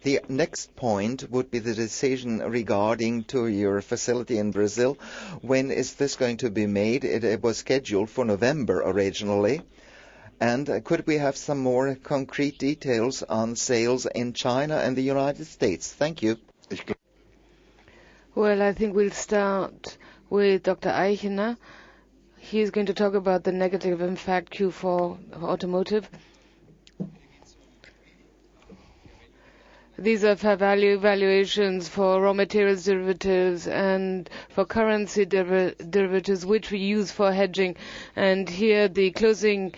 The next point would be the decision regarding to your facility in Brazil. When is this going to be made? It was scheduled for November originally. And could we have some more concrete details on sales in China and the United States? Thank you. Well, I think we'll start with Dr. Eichner. He's going to talk about the negative impact Q4 of automotive. These are fair value valuations for raw materials derivatives and for currency derivatives, which we use for hedging. And here the closing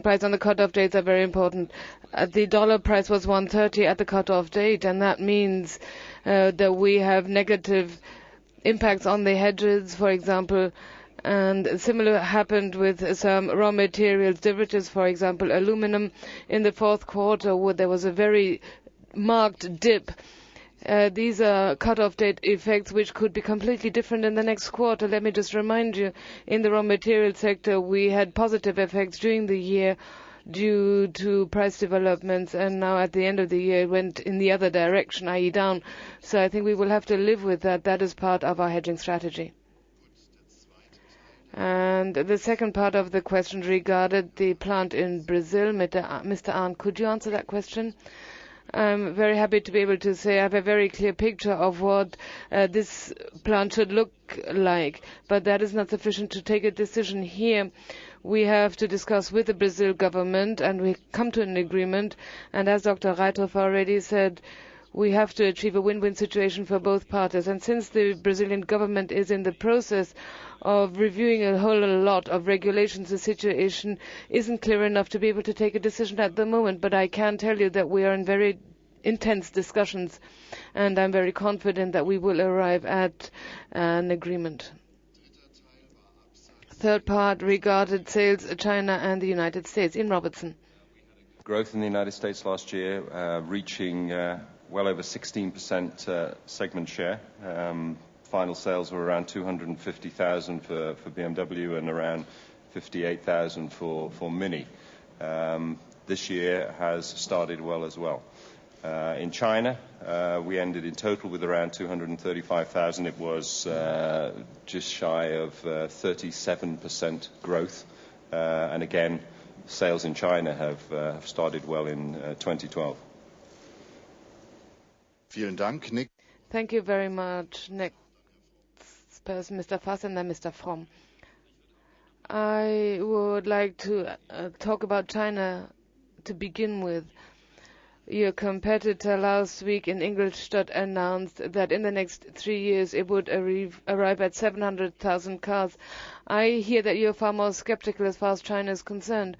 price on the cutoff dates are very important. The dollar price was 130 at the cutoff date, and that means that we have negative impacts on the hedges, for example. And similar happened with some raw materials derivatives, for example, aluminum. In the fourth quarter, where there was a very marked dip. These are cut-off date effects which could be completely different in the next quarter. Let me just remind you, in the raw material sector, we had positive effects during the year due to price developments, and now at the end of the year it went in the other direction, i.e. down. So I think we will have to live with that. That is part of our hedging strategy. And the second part of the question regarded the plant in Brazil. Mr. Arndt, could you answer that question? I'm very happy to be able to say I have a very clear picture of what this plant should look like, but that is not sufficient to take a decision here. We have to discuss with the Brazil government, and we come to an agreement. And as Dr. Reithoff already said, we have to achieve a win-win situation for both parties. And since the Brazilian government is in the process of reviewing a whole lot of regulations, the situation isn't clear enough to be able to take a decision at the moment. But I can tell you that we are in very intense discussions, and I'm very confident that we will arrive at an agreement. Third part regarded sales, China and the United States. Ian Robertson. Growth in the United States last year, reaching well over 16% segment share. Final sales were around 250,000 for BMW and around 58,000 for Mini. This year has started well as well. In China, we ended in total with around 235,000. It was just shy of 37% growth. And again, sales in China have started well in 2012. Vielen Dank, Nick. Thank you very much. Next person, Mr. Fass, and then Mr. Fromm. I would like to talk about China to begin with. Your competitor last week in Ingolstadt announced that in the next 3 years it would arrive at 700,000 cars. I hear that you're far more skeptical as far as China is concerned.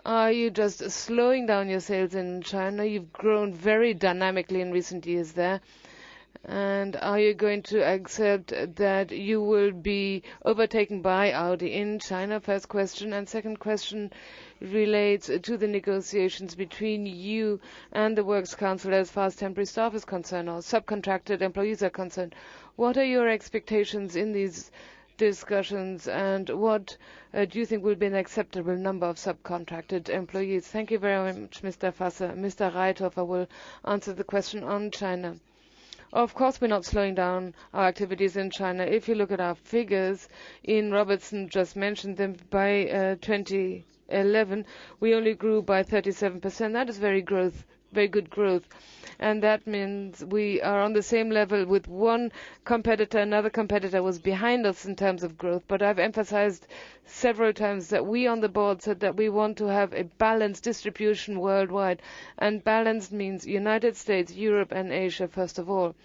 Are you just slowing down your sales in China? You've grown very dynamically in recent years there. And are you going to accept that you will be overtaken by Audi in China? First question. And second question relates to the negotiations between you and the Works Council as far as temporary staff is concerned, or subcontracted employees are concerned. What are your expectations in these discussions, and what do you think will be an acceptable number of subcontracted employees? Thank you very much, Mr. Fasser. Mr. Reithofer will answer the question on China. Of course, we're not slowing down our activities in China. If you look at our figures, Ian Robertson just mentioned them, by 2011, we only grew by 37%. That is very good growth. And that means we are on the same level with one competitor. Another competitor was behind us in terms of growth. But I've emphasized several times that we on the board said that we want to have a balanced distribution worldwide. And balanced means United States, Europe, and Asia, first of all.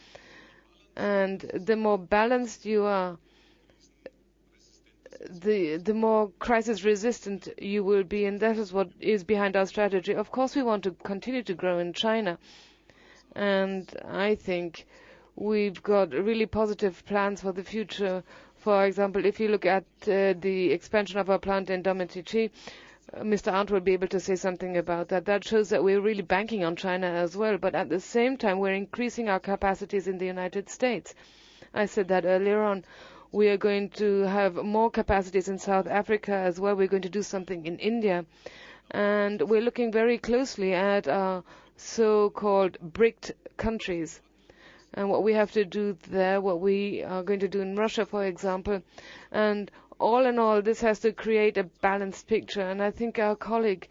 And the more balanced you are, the more crisis resistant you will be, and that is what is behind our strategy. Of course, we want to continue to grow in China, and I think we've got really positive plans for the future. For example, if you look at the expansion of our plant in Dometici, Mr. Arndt will be able to say something about that. That shows that we're really banking on China as well, but at the same time we're increasing our capacities in the United States. I said that earlier on. We are going to have more capacities in South Africa as well. We're going to do something in India. And we're looking very closely at our so-called BRICS countries and what we have to do there, what we are going to do in Russia, for example. And all in all, this has to create a balanced picture. And I think our colleague,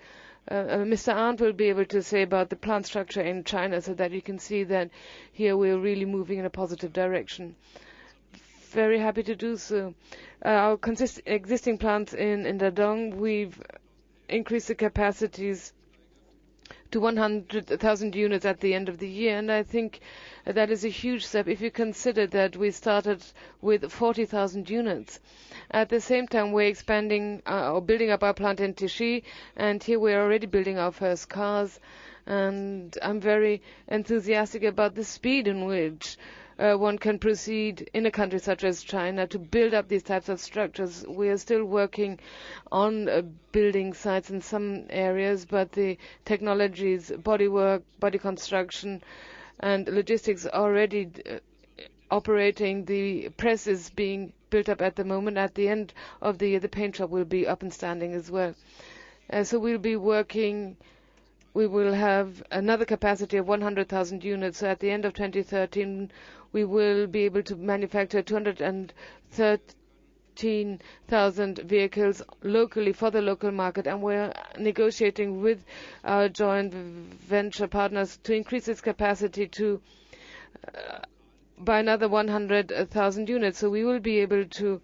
Mr. Arndt, will be able to say about the plant structure in China so that you can see that here we're really moving in a positive direction. Very happy to do so. Our existing plants in Dadong, we've increased the capacities to 100,000 units at the end of the year, and I think that is a huge step if you consider that we started with 40,000 units. At the same time, we're expanding or building up our plant in Tichy, and here we're already building our first cars, and I'm very enthusiastic about the speed in which one can proceed in a country such as China to build up these types of structures. We are still working on building sites in some areas, but the technologies, bodywork, body construction, and logistics are already operating. The press is being built up at the moment. At the end of the year, the paint shop will be up and standing as well. So we'll be working. We will have another capacity of 100,000 units. So at the end of 2013, we will be able to manufacture 213,000 vehicles locally for the local market. And we're negotiating with our joint venture partners to increase its capacity to by another 100,000 units. So we will be able to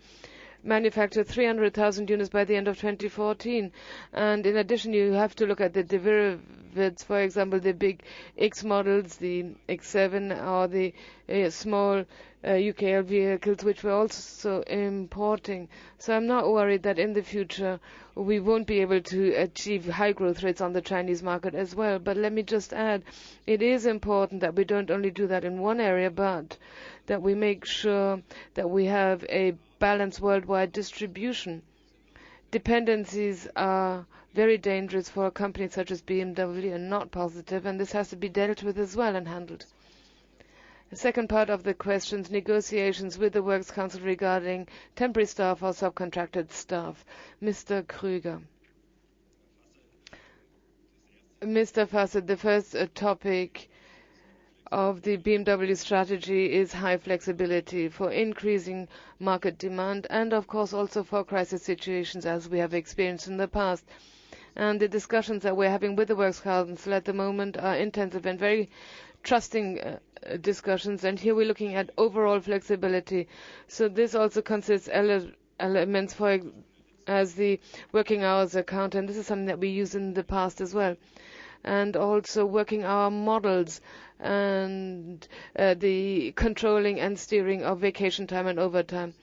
manufacture 300,000 units by the end of 2014. And in addition, you have to look at the derivatives, for example, the big X models, the X7, or the small UKL vehicles, which we're also importing. So I'm not worried that in the future we won't be able to achieve high growth rates on the Chinese market as well. But let me just add, it is important that we don't only do that in one area, but that we make sure that we have a balanced worldwide distribution. Dependencies are very dangerous for a company such as BMW and not positive, and this has to be dealt with as well and handled. The second part of the questions, negotiations with the Works Council regarding temporary staff or subcontracted staff. Mr. Krüger. Mr. Fassett, the first topic of the BMW strategy is high flexibility for increasing market demand and, of course, also for crisis situations as we have experienced in the past. And the discussions that we're having with the Works Council at the moment are intensive and very trusting discussions. And here we're looking at overall flexibility. So this also consists elements as the working hours account, and this is something that we used in the past as well. And also working hour models and the controlling and steering of vacation time and overtime.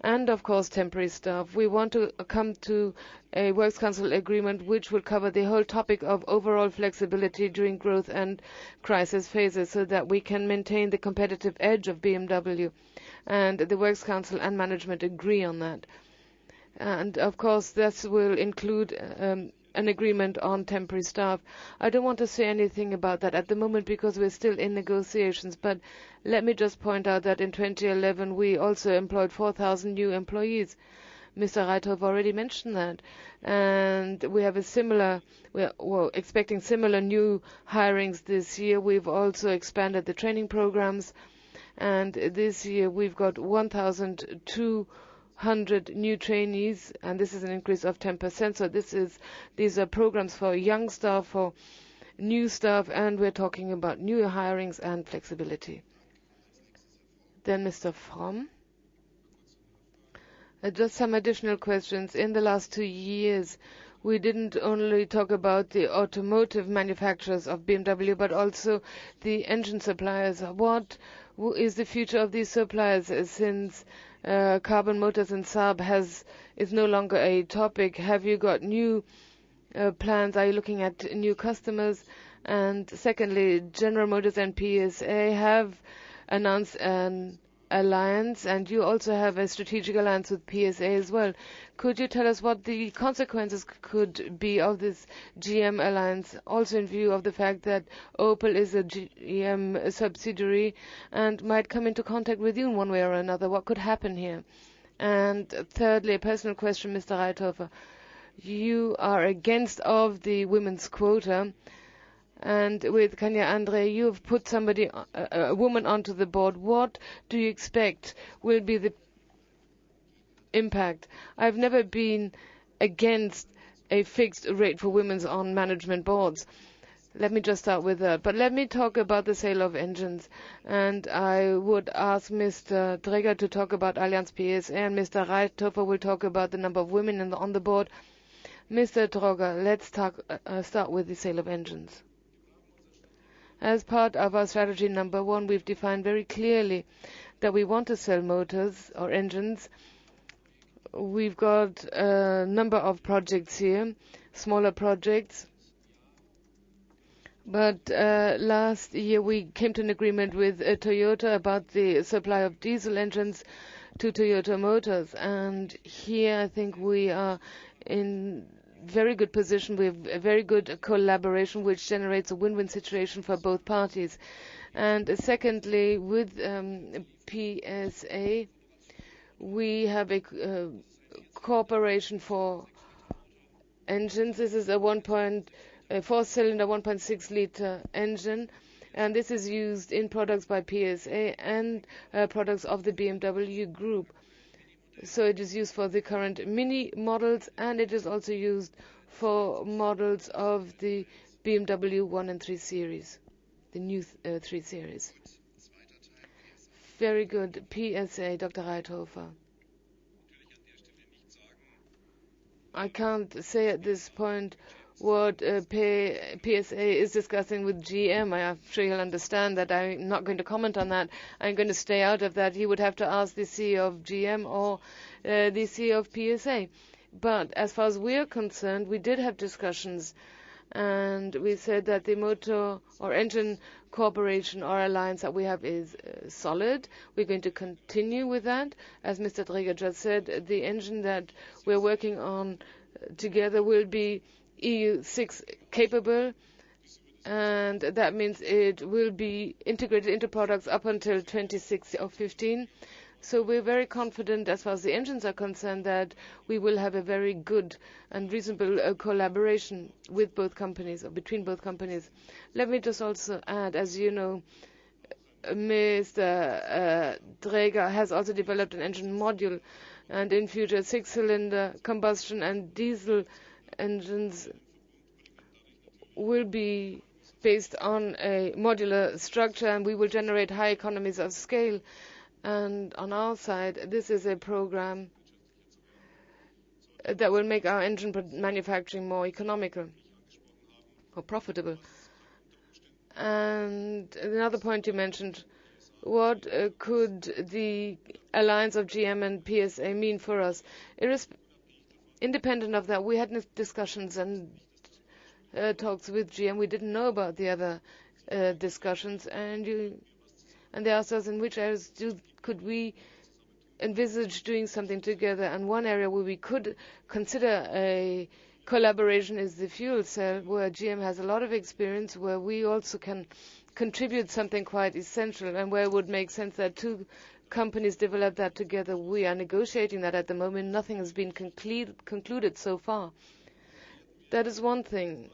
and of course temporary staff. We want to come to a Works Council agreement which will cover the whole topic of overall flexibility during growth and crisis phases so that we can maintain the competitive edge of BMW. And the Works Council and management agree on that. And of course this will include an agreement on temporary staff. I don't want to say anything about that at the moment because we're still in negotiations, but let me just point out that in 2011 we also employed 4,000 new employees. Mr. Reithoff already mentioned that. And we have we're expecting similar new hirings this year. We've also expanded the training programs, and this year we've got 1,200 new trainees, and this is an increase of 10%. So these are programs for young staff, for new staff, and we're talking about new hirings and flexibility. Then Mr. Fromm. Just some additional questions. In the last 2 years, we didn't only talk about the automotive manufacturers of BMW, but also the engine suppliers. What is the future of these suppliers since Carbon Motors and Saab is no longer a topic? Have you got new plans? Are you looking at new customers? And secondly, General Motors and PSA have announced an alliance, and you also have a strategic alliance with PSA as well. Could you tell us what the consequences could be of this GM alliance, also in view of the fact that Opel is a GM subsidiary and might come into contact with you in one way or another? What could happen here? And thirdly, a personal question, Mr. Reithofer. You are against of the women's quota, and with Kanya Andre, you've put a woman onto the board. What do you expect will be the impact? I've never been against a fixed rate for women on management boards. Let me just start with that. But let me talk about the sale of engines. And I would ask Mr. Dräger to talk about Allianz PSA, and Mr. Reithofer will talk about the number of women on the board. Mr. Dräger, let's start with the sale of engines. As part of our strategy number 1, we've defined very clearly that we want to sell motors or engines. We've got a number of projects here, smaller projects. But last year we came to an agreement with Toyota about the supply of diesel engines to Toyota Motors. And here I think we are in very good position. We have a very good collaboration which generates a win-win situation for both parties. And secondly, with PSA, we have a cooperation for engines. This is a 4-cylinder 1.6 liter engine, and this is used in products by PSA and products of the BMW group. So it is used for the current mini models, and it is also used for models of the BMW 1 and 3 series, the new 3 series. Very good. PSA, Dr. Reithofer. I can't say at this point what PSA is discussing with GM. I'm sure you'll understand that I'm not going to comment on that. I'm going to stay out of that. He would have to ask the CEO of GM or the CEO of PSA. But as far as we're concerned, we did have discussions, and we said that the motor or engine cooperation or alliance that we have is solid. We're going to continue with that. As Mr. Dräger just said, the engine that we're working on together will be EU6 capable, and that means it will be integrated into products up until 2016 or 15. So we're very confident as far as the engines are concerned that we will have a very good and reasonable collaboration with both companies, or between both companies. Let me just also add, as you know, Mr. Dräger has also developed an engine module, and in future 6-cylinder combustion and diesel engines will be based on a modular structure, and we will generate high economies of scale. And on our side, this is a program that will make our engine manufacturing more economical or profitable. And another point you mentioned what could the alliance of GM and PSA mean for us? Independent of that, we had discussions and talks with GM. We didn't know about the other discussions, and they asked us in which areas could we envisage doing something together. And one area where we could consider a collaboration is the fuel cell, where GM has a lot of experience, where we also can contribute something quite essential, and where it would make sense that two companies develop that together. We are negotiating that at the moment. Nothing has been concluded so far. That is one thing.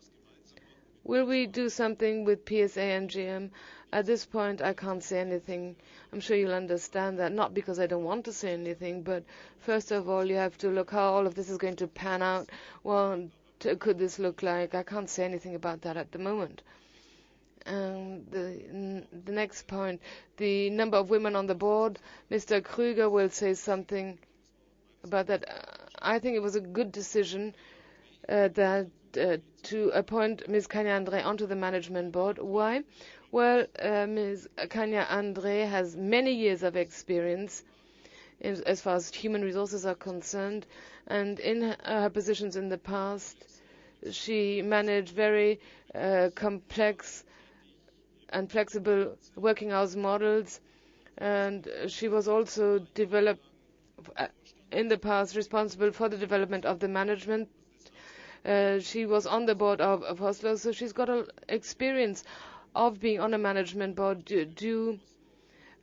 Will we do something with PSA and GM? At this point, I can't say anything. I'm sure you'll understand that, not because I don't want to say anything, but first of all, you have to look how all of this is going to pan out. What could this look like? I can't say anything about that at the moment. The next point, the number of women on the board. Mr. Krüger will say something about that. I think it was a good decision to appoint Ms. Kanya André onto the management board. Why? Well, Ms. Kanya André has many years of experience as far as human resources are concerned, and in her positions in the past, she managed very complex and flexible working hours models, and she was also developed in the past responsible for the development of the management. She was on the board of Oslo, so she's got experience of being on a management board due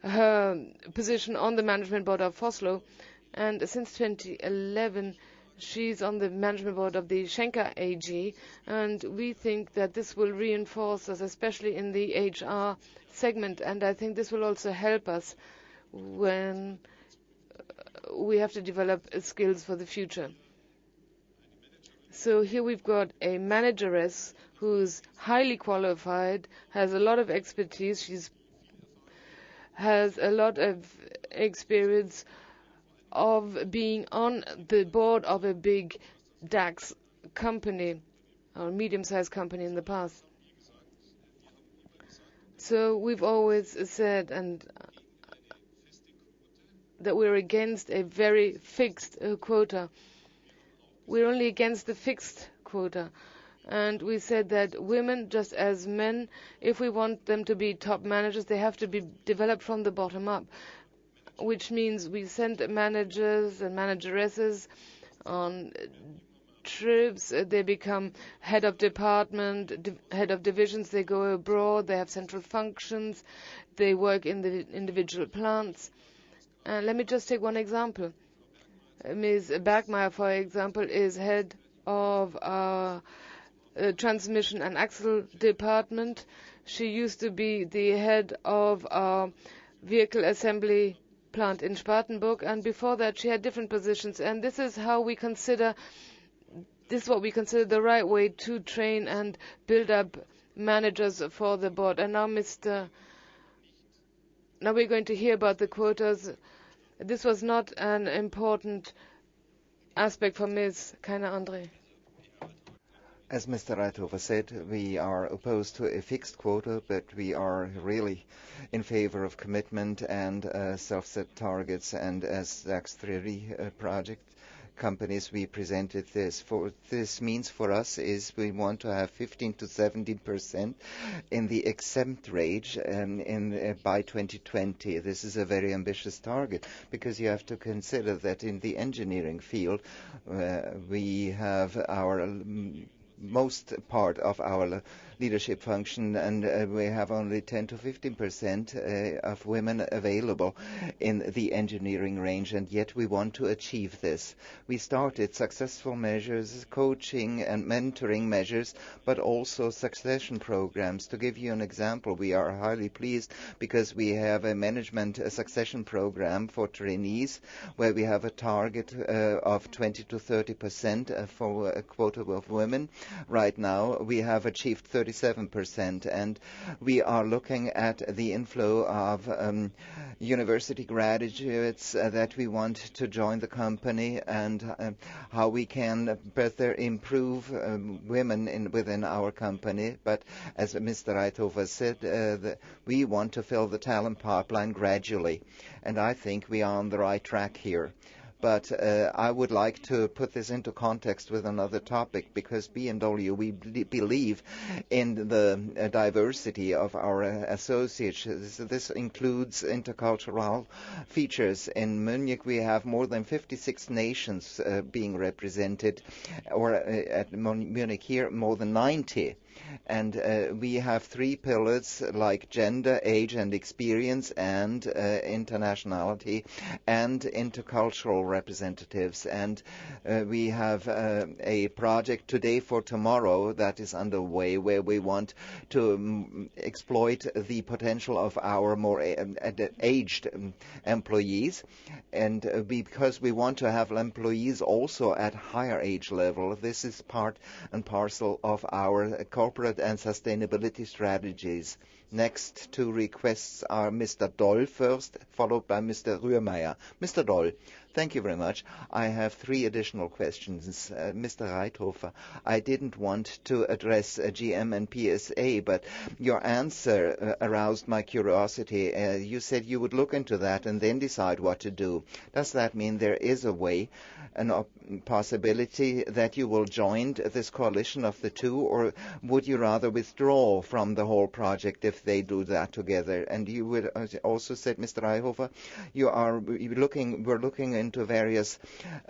her position on the management board of Oslo. And since 2011, she's on the management board of the Schenker AG, and we think that this will reinforce us, especially in the HR segment, and I think this will also help us when we have to develop skills for the future. So here we've got a manageress who's highly qualified, has a lot of expertise, has a lot of experience of being on the board of a big DAX company or medium-sized company in the past. So we've always said that we're against a very fixed quota. We're only against the fixed quota. And we said that women, just as men, if we want them to be top managers, they have to be developed from the bottom up, which means we send managers and manageresses on trips. They become head of department, head of divisions. They go abroad. They have central functions. They work in the individual plants. Let me just take one example. Ms. Bergmeier, for example, is head of our transmission and axle department. She used to be the head of our vehicle assembly plant in Spartanburg, and before that she had different positions. And this is how we consider, this is what we consider the right way to train and build up managers for the board. And now now we're going to hear about the quotas. This was not an important aspect for Ms. Kanya André. As Mr. Reithofer said, we are opposed to a fixed quota, but we are really in favor of commitment and self-set targets. And as DAX 3 project companies, we presented this. This means for us is we want to have 15 to 17% in the exempt range by 2020. This is a very ambitious target because you have to consider that in the engineering field we have our most part of our leadership function, and we have only 10 to 15% of women available in the engineering range, and yet we want to achieve this. We started successful measures, coaching and mentoring measures, but also succession programs. To give you an example, we are highly pleased because we have a management succession program for trainees where we have a target of 20 to 30% for a quota of women, Right now, we have achieved 37%, and we are looking at the inflow of university graduates that we want to join the company, and how we can better improve women within our company. But as Mr. Reithofer said, we want to fill the talent pipeline gradually, and I think we are on the right track here. But I would like to put this into context with another topic, because BMW, we believe in the diversity of our associates. This includes intercultural features. In Munich, we have more than 56 nations being represented, or at Munich here, more than 90. And we have 3 pillars like gender, age and experience, and internationality and intercultural representatives. And we have a project today for tomorrow that is underway, where we want to exploit the potential of our more aged employees. And because we want to have employees also at higher age level, this is part and parcel of our corporate and sustainability strategies. Next 2 requests are Mr. Doll first, followed by Mr. Rührmeier. Mr. Doll, thank you very much. I have 3 additional questions. Mr. Reithofer, I didn't want to address GM and PSA, but your answer aroused my curiosity. You said you would look into that and then decide what to do. Does that mean there is a way, a possibility that you will join this coalition of the 2, or would you rather withdraw from the whole project if they do that together? And you would also said, Mr. Reithofer, we're looking into various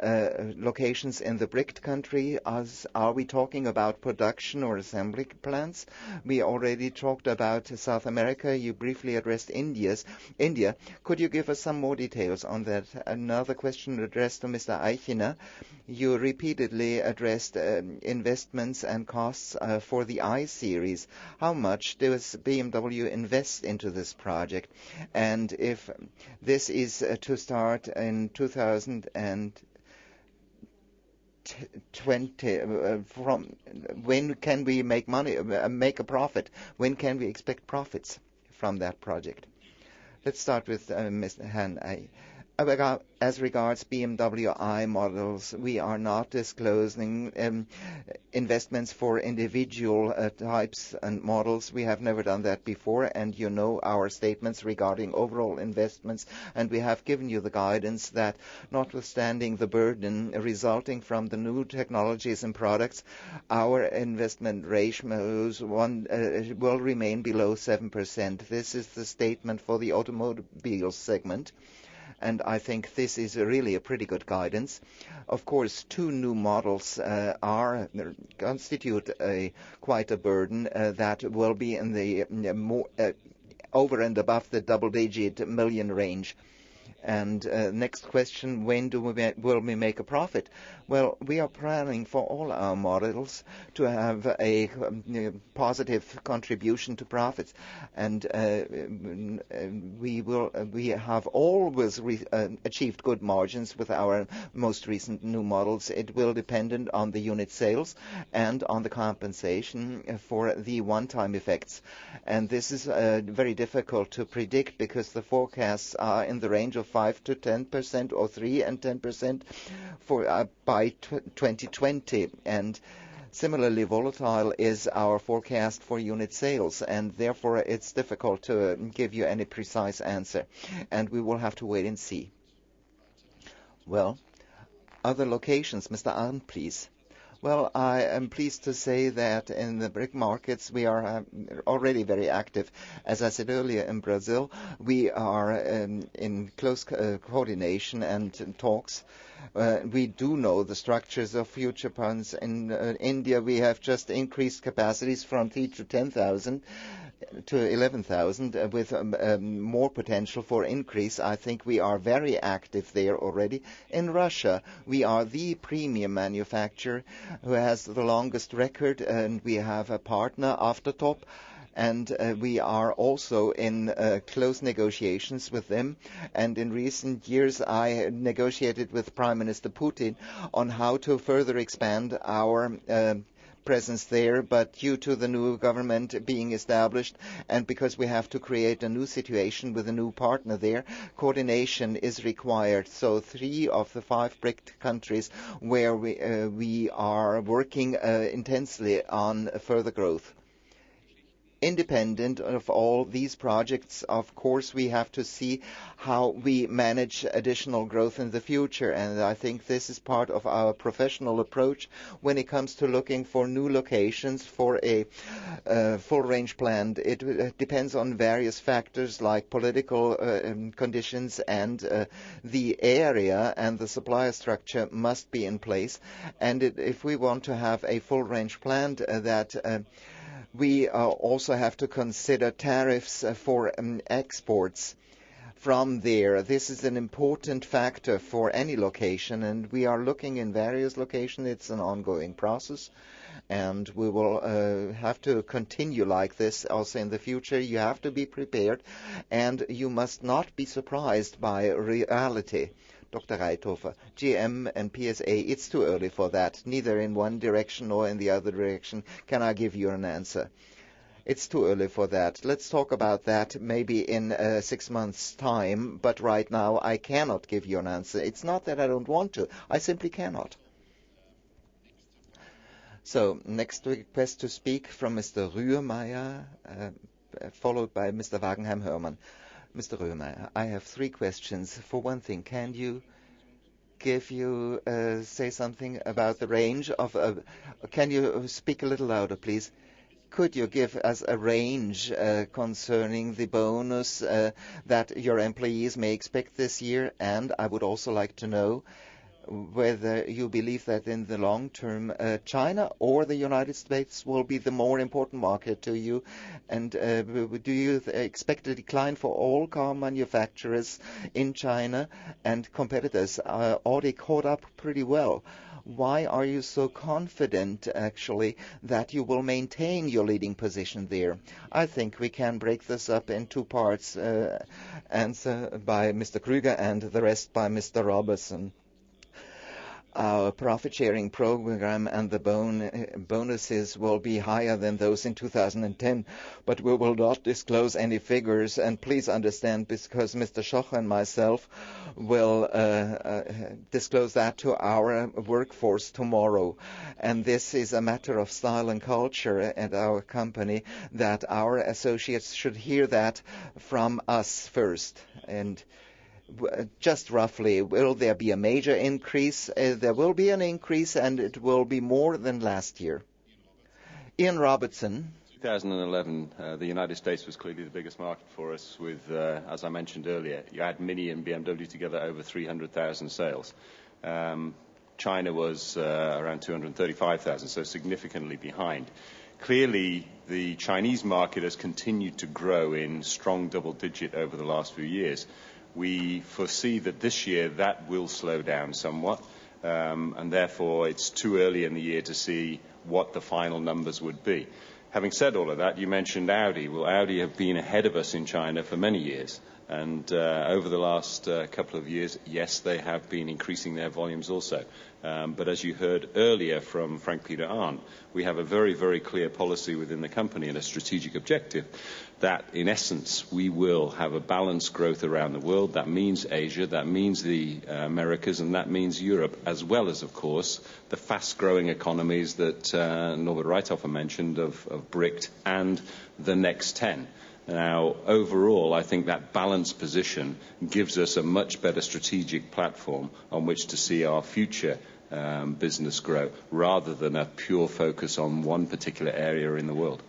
locations in the BRIC country. Are we talking about production or assembly plants? We already talked about South America. You briefly addressed India. Could you give us some more details on that? Another question addressed to Mr. Eichiner. You repeatedly addressed investments and costs for the I-Series. How much does BMW invest into this project? And if this is to start in 2020, from when can we make money, make a profit? When can we expect profits from that project? Let's start with Mr. Han. As regards BMW i models, we are not disclosing investments for individual types and models. We have never done that before, and you know our statements regarding overall investments, and we have given you the guidance that, notwithstanding the burden resulting from the new technologies and products, our investment ratios will remain below 7%. This is the statement for the automobile segment. And I think this is really a pretty good guidance. Of course, 2 new models constitute quite a burden that will be in the over and above the double-digit million range. And next question, when will we make a profit? Well, we are planning for all our models to have a positive contribution to profits, and we have always achieved good margins with our most recent new models. It will depend on the unit sales and on the compensation for the one-time effects, and this is very difficult to predict because the forecasts are in the range of 5 to 10% or 3 and 10% for by 2020, and similarly volatile is our forecast for unit sales, and therefore it's difficult to give you any precise answer, and we will have to wait and see. Well, other locations, Mr. Arndt, please. Well, I am pleased to say that in the BRIC markets we are already very active. As I said earlier, in Brazil we are in close coordination and talks. We do know the structures of future plants. In India we have just increased capacities from 3 to 10,000 to 11,000 with more potential for increase. I think we are very active there already. In Russia, we are the premium manufacturer who has the longest record, and we have a partner, Aftertop, and we are also in close negotiations with them. And in recent years, I negotiated with Prime Minister Putin on how to further expand our presence there, but due to the new government being established and because we have to create a new situation with a new partner there, coordination is required. So 3 of the 5 BRIC countries where we are working intensely on further growth. Independent of all these projects, of course, we have to see how we manage additional growth in the future. And I think this is part of our professional approach when it comes to looking for new locations for a full range plant. It depends on various factors like political conditions and the area, and the supplier structure must be in place. And if we want to have a full range plant we also have to consider tariffs for exports from there. This is an important factor for any location, and we are looking in various locations. It's an ongoing process, and we will have to continue like this also in the future. You have to be prepared, and you must not be surprised by reality. Dr. Reithofer, GM and PSA, it's too early for that. Neither in one direction nor in the other direction can I give you an answer. It's too early for that. Let's talk about that maybe in 6 months' time, but right now I cannot give you an answer. It's not that I don't want to. I simply cannot. So, next request to speak from Mr. Rührmeier, followed by Mr. Wagenheim-Hörmann. Mr. Römer, I have 3 questions. For one thing, can you say something about the range of... can you speak a little louder, please? Could you give us a range concerning the bonus that your employees may expect this year? And I would also like to know whether you believe that in the long term China or the United States will be the more important market to you, and do you expect a decline for all car manufacturers in China and competitors? Audi caught up pretty well. Why are you so confident, actually, that you will maintain your leading position there? I think we can break this up in 2 parts, answer by Mr. Krüger and the rest by Mr. Robertson. Our profit-sharing program and the bonuses will be higher than those in 2010, but we will not disclose any figures. And please understand, because Mr. Schoch and myself will disclose that to our workforce tomorrow. And this is a matter of style and culture at our company, that our associates should hear that from us first. And just roughly, will there be a major increase? There will be an increase, and it will be more than last year. Ian Robertson. 2011, the United States was clearly the biggest market for us with, as I mentioned earlier, you had Mini and BMW together over 300,000 sales. China was around 235,000, so significantly behind. Clearly, the Chinese market has continued to grow in strong double-digit over the last few years. We foresee that this year that will slow down somewhat, and therefore it's too early in the year to see what the final numbers would be. Having said all of that, you mentioned Audi. Well, Audi have been ahead of us in China for many years, and over the last couple of years, yes, they have been increasing their volumes also. But as you heard earlier from Frank-Peter Arndt, we have a very, very clear policy within the company and a strategic objective that, in essence, we will have a balanced growth around the world. That means Asia, that means the Americas, and that means Europe, as well as, of course, the fast-growing economies that Norbert Reithofer mentioned of BRIC and the next 10. Now, overall, I think that balanced position gives us a much better strategic platform on which to see our future business grow, rather than a pure focus on one particular area in the world.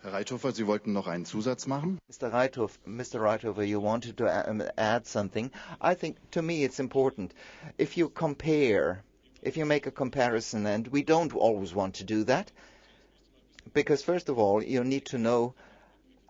Herr Reithofer, Sie wollten noch einen Zusatz machen? Mr. Reithofer, you wanted to add something. I think, to me, it's important. If you make a comparison, and we don't always want to do that, because first of all, you need to know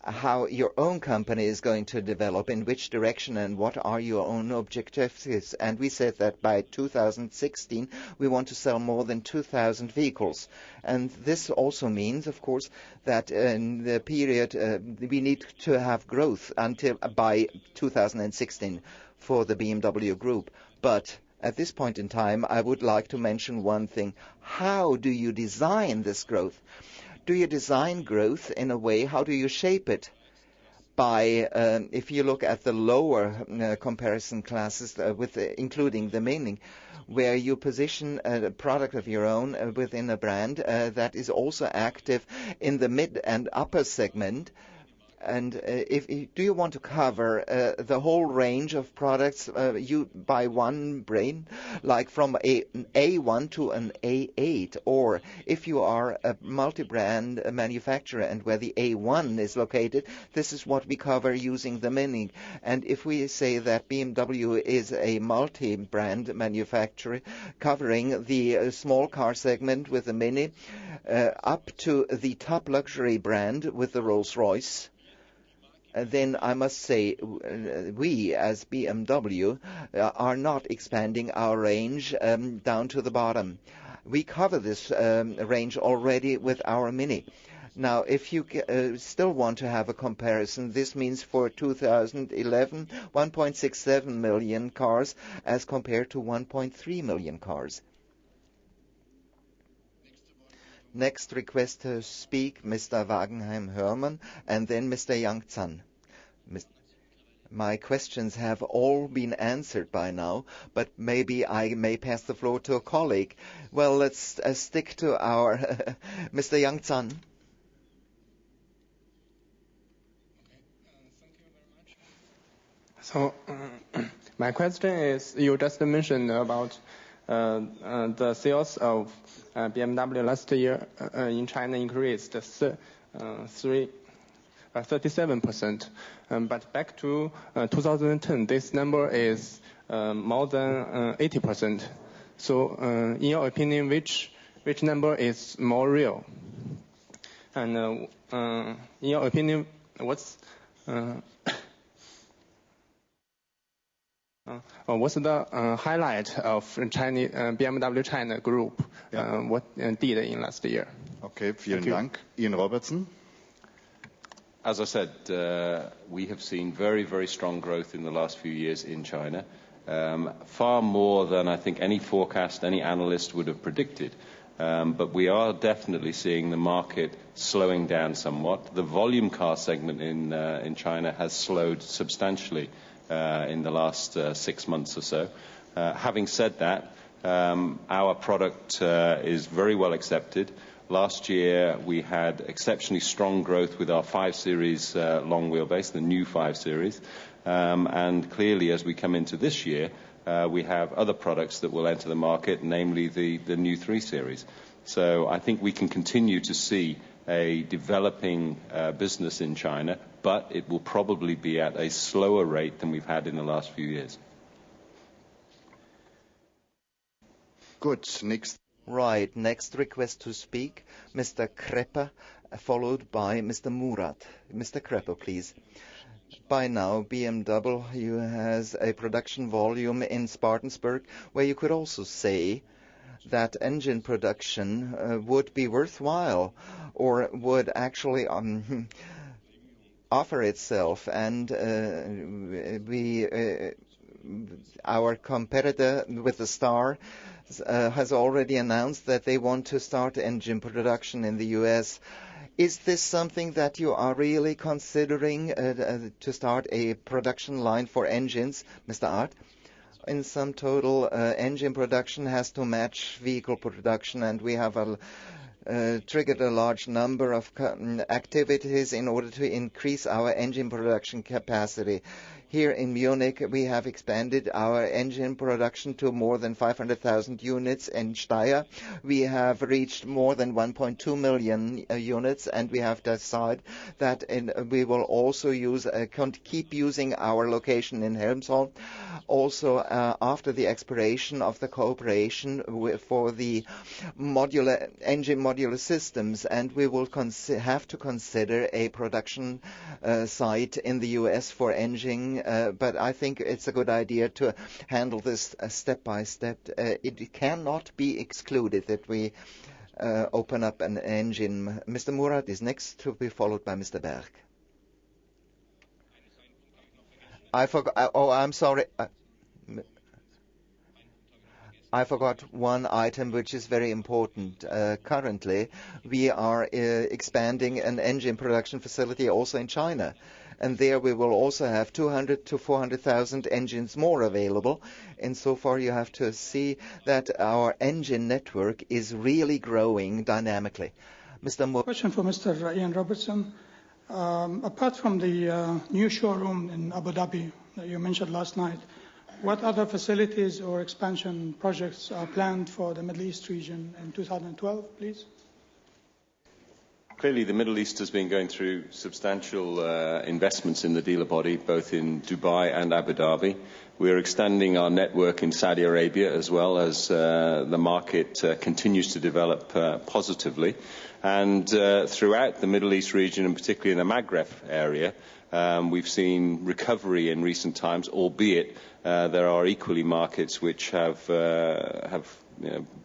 how your own company is going to develop, in which direction, and what are your own objectives. And we said that by 2016 we want to sell more than 2,000 vehicles. And this also means, of course, that in the period we need to have growth until by 2016 for the BMW Group. But At this point in time, I would like to mention one thing. How do you design this growth? Do you design growth in a way, how do you shape it? By, if you look at the lower comparison classes, including the Munich, where you position a product of your own within a brand that is also active in the mid and upper segment. And do you want to cover the whole range of products you buy one brand, like from an A1 to an A8, or if you are a multi-brand manufacturer and where the A1 is located, this is what we cover using the Munich. And if we say that BMW is a multi-brand manufacturer covering the small car segment with the Mini up to the top luxury brand with the Rolls-Royce, then I must say we as BMW are not expanding our range down to the bottom. We cover this range already with our Mini. Now, if you still want to have a comparison, this means for 2011, 1.67 million cars as compared to 1.3 million cars. Next request to speak, Mr. Wagenheim-Hörmann, and then Mr. Yang-Zhan. My questions have all been answered by now, but maybe I may pass the floor to a colleague. Well, let's stick to our Mr. Yang-Zhan. So, my question is, you just mentioned about the sales of BMW last year in China increased 37%. But back to 2010, this number is more than 80%. So, in your opinion, which number is more real? And in your opinion, what's the highlight of BMW China Group? What did in last year? Okay, vielen Dank. Ian Robertson. As I said, we have seen very, very strong growth in the last few years in China, far more than I think any forecast, any analyst would have predicted. But we are definitely seeing the market slowing down somewhat. The volume car segment in China has slowed substantially in the last 6 months or so. Having said that, our product is very well accepted. Last year we had exceptionally strong growth with our 5 Series long wheelbase, the new 5 Series. And clearly as we come into this year, we have other products that will enter the market, namely the new 3 Series. So I think we can continue to see a developing business in China, but it will probably be at a slower rate than we've had in the last few years. Good. Next. Right. Next request to speak, Mr. Krepper, followed by Mr. Murat. Mr. Krepper, please. By now, BMW has a production volume in Spartanburg where you could also say that engine production would be worthwhile or would actually offer itself. And our competitor with the Star has already announced that they want to start engine production in the U.S. Is this something that you are really considering to start a production line for engines, Mr. Art? In sum total, engine production has to match vehicle production, and we have triggered a large number of activities in order to increase our engine production capacity. Here in Munich, we have expanded our engine production to more than 500,000 units. In Steyr, we have reached more than 1.2 million units, and we have decided that we will also keep using our location in Helmholtz. Also, after the expiration of the cooperation for the engine modular systems, and we will have to consider a production site in the U.S. for engine. But I think it's a good idea to handle this step by step. It cannot be excluded that we open up an engine. Mr. Murat is next, to be followed by Mr. Berg. I forgot. I'm sorry. I forgot one item which is very important. Currently, we are expanding an engine production facility also in China. And there we will also have 200 to 400,000 engines more available. And so far you have to see that our engine network is really growing dynamically. Question for Mr. Ian Robertson. Apart from the new showroom in Abu Dhabi that you mentioned last night, what other facilities or expansion projects are planned for the Middle East region in 2012, please? Clearly, the Middle East has been going through substantial investments in the dealer body, both in Dubai and Abu Dhabi. We are extending our network in Saudi Arabia as well as the market continues to develop positively. And throughout the Middle East region, and particularly in the Maghreb area, we've seen recovery in recent times, albeit there are equally markets which have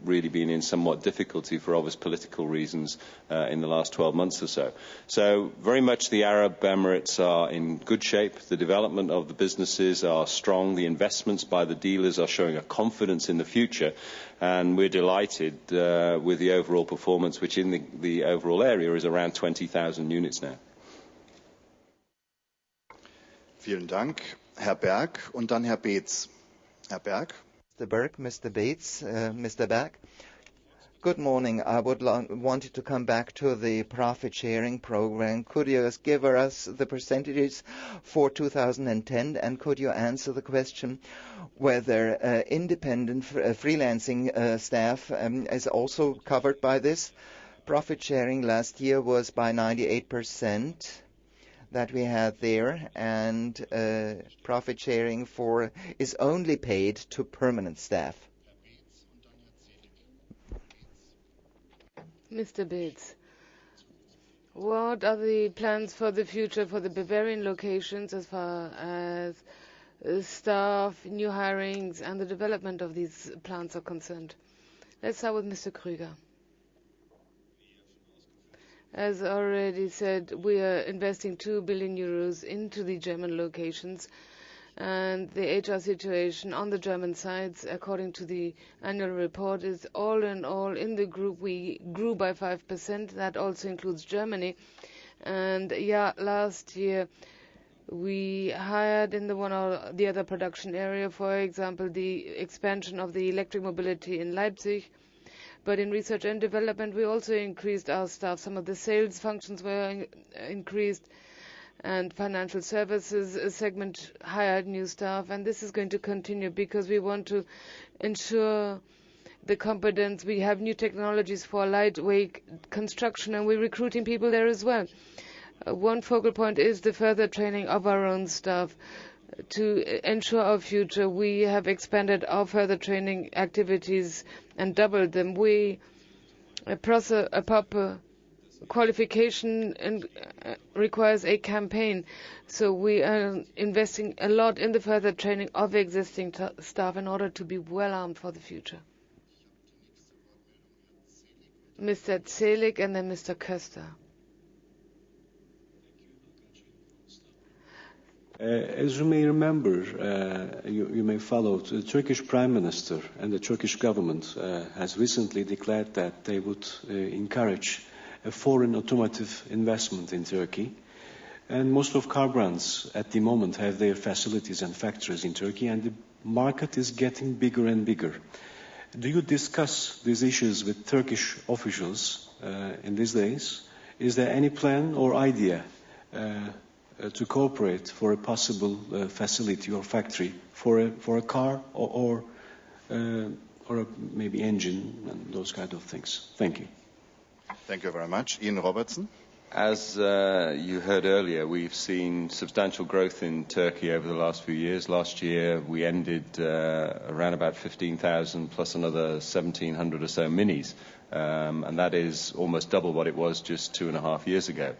really been in somewhat difficulty for obvious political reasons in the last 12 months or so. So very much the Arab Emirates are in good shape. The development of the businesses are strong. The investments by the dealers are showing a confidence in the future. And we're delighted with the overall performance, which in the overall area is around 20,000 units now. Vielen Dank, Herr Berg und dann Herr Beetz. Herr Berg. Mr. Berg, Mr. Bates, Mr. Berg. Good morning. I wanted to come back to the profit sharing program. Could you give us the percentages for 2010, and could you answer the question whether independent freelancing staff is also covered by this? Profit sharing last year was by 98%. That we had there, and profit sharing is only paid to permanent staff. Mr. Bates, what are the plans for the future for the Bavarian locations as far as staff, new hirings, and the development of these plants are concerned? Let's start with Mr. Krüger. As already said, we are investing 2 billion euros into the German locations, and the HR situation on the German sides, according to the annual report, is all in all in the group we grew by 5%. That also includes Germany. And last year we hired in the one or the other production area, for example, the expansion of the electric mobility in Leipzig. But in research and development, we also increased our staff. Some of the sales functions were increased, and financial services segment hired new staff. And this is going to continue because we want to ensure the competence. We have new technologies for lightweight construction, and we're recruiting people there as well. One focal point is the further training of our own staff. To ensure our future, we have expanded our further training activities and doubled them. We a proper qualification requires a campaign, so we are investing a lot in the further training of existing staff in order to be well armed for the future. Mr. Zelig and then Mr. Köster. As you may remember, you may follow, the Turkish Prime Minister and the Turkish government has recently declared that they would encourage a foreign automotive investment in Turkey. And most of car brands at the moment have their facilities and factories in Turkey, and the market is getting bigger and bigger. Do you discuss these issues with Turkish officials in these days? Is there any plan or idea to cooperate for a possible facility or factory for a car or maybe engine and those kind of things? Thank you. Thank you very much. Ian Robertson. As you heard earlier, we've seen substantial growth in Turkey over the last few years. Last year we ended around about 15,000 plus another 1,700 or so minis, and that is almost double what it was just 2.5 years ago.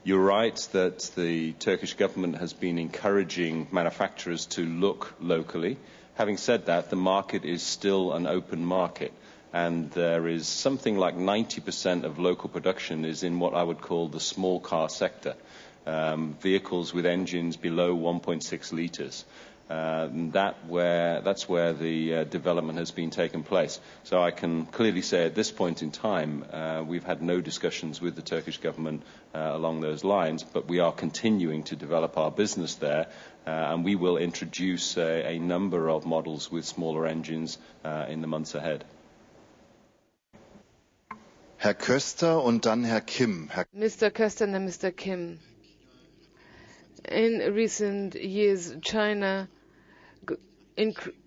You're right that the Turkish government has been encouraging manufacturers to look locally. Having said that, the market is still an open market, and there is something like 90% of local production is in what I would call the small car sector, vehicles with engines below 1.6 litres. That's where the development has been taking place. So I can clearly say at this point in time, we've had no discussions with the Turkish government along those lines, but we are continuing to develop our business there, and we will introduce a number of models with smaller engines in the months ahead. Herr Köster und dann Herr Kim. Mr. Köster and then Mr. Kim. In recent years, China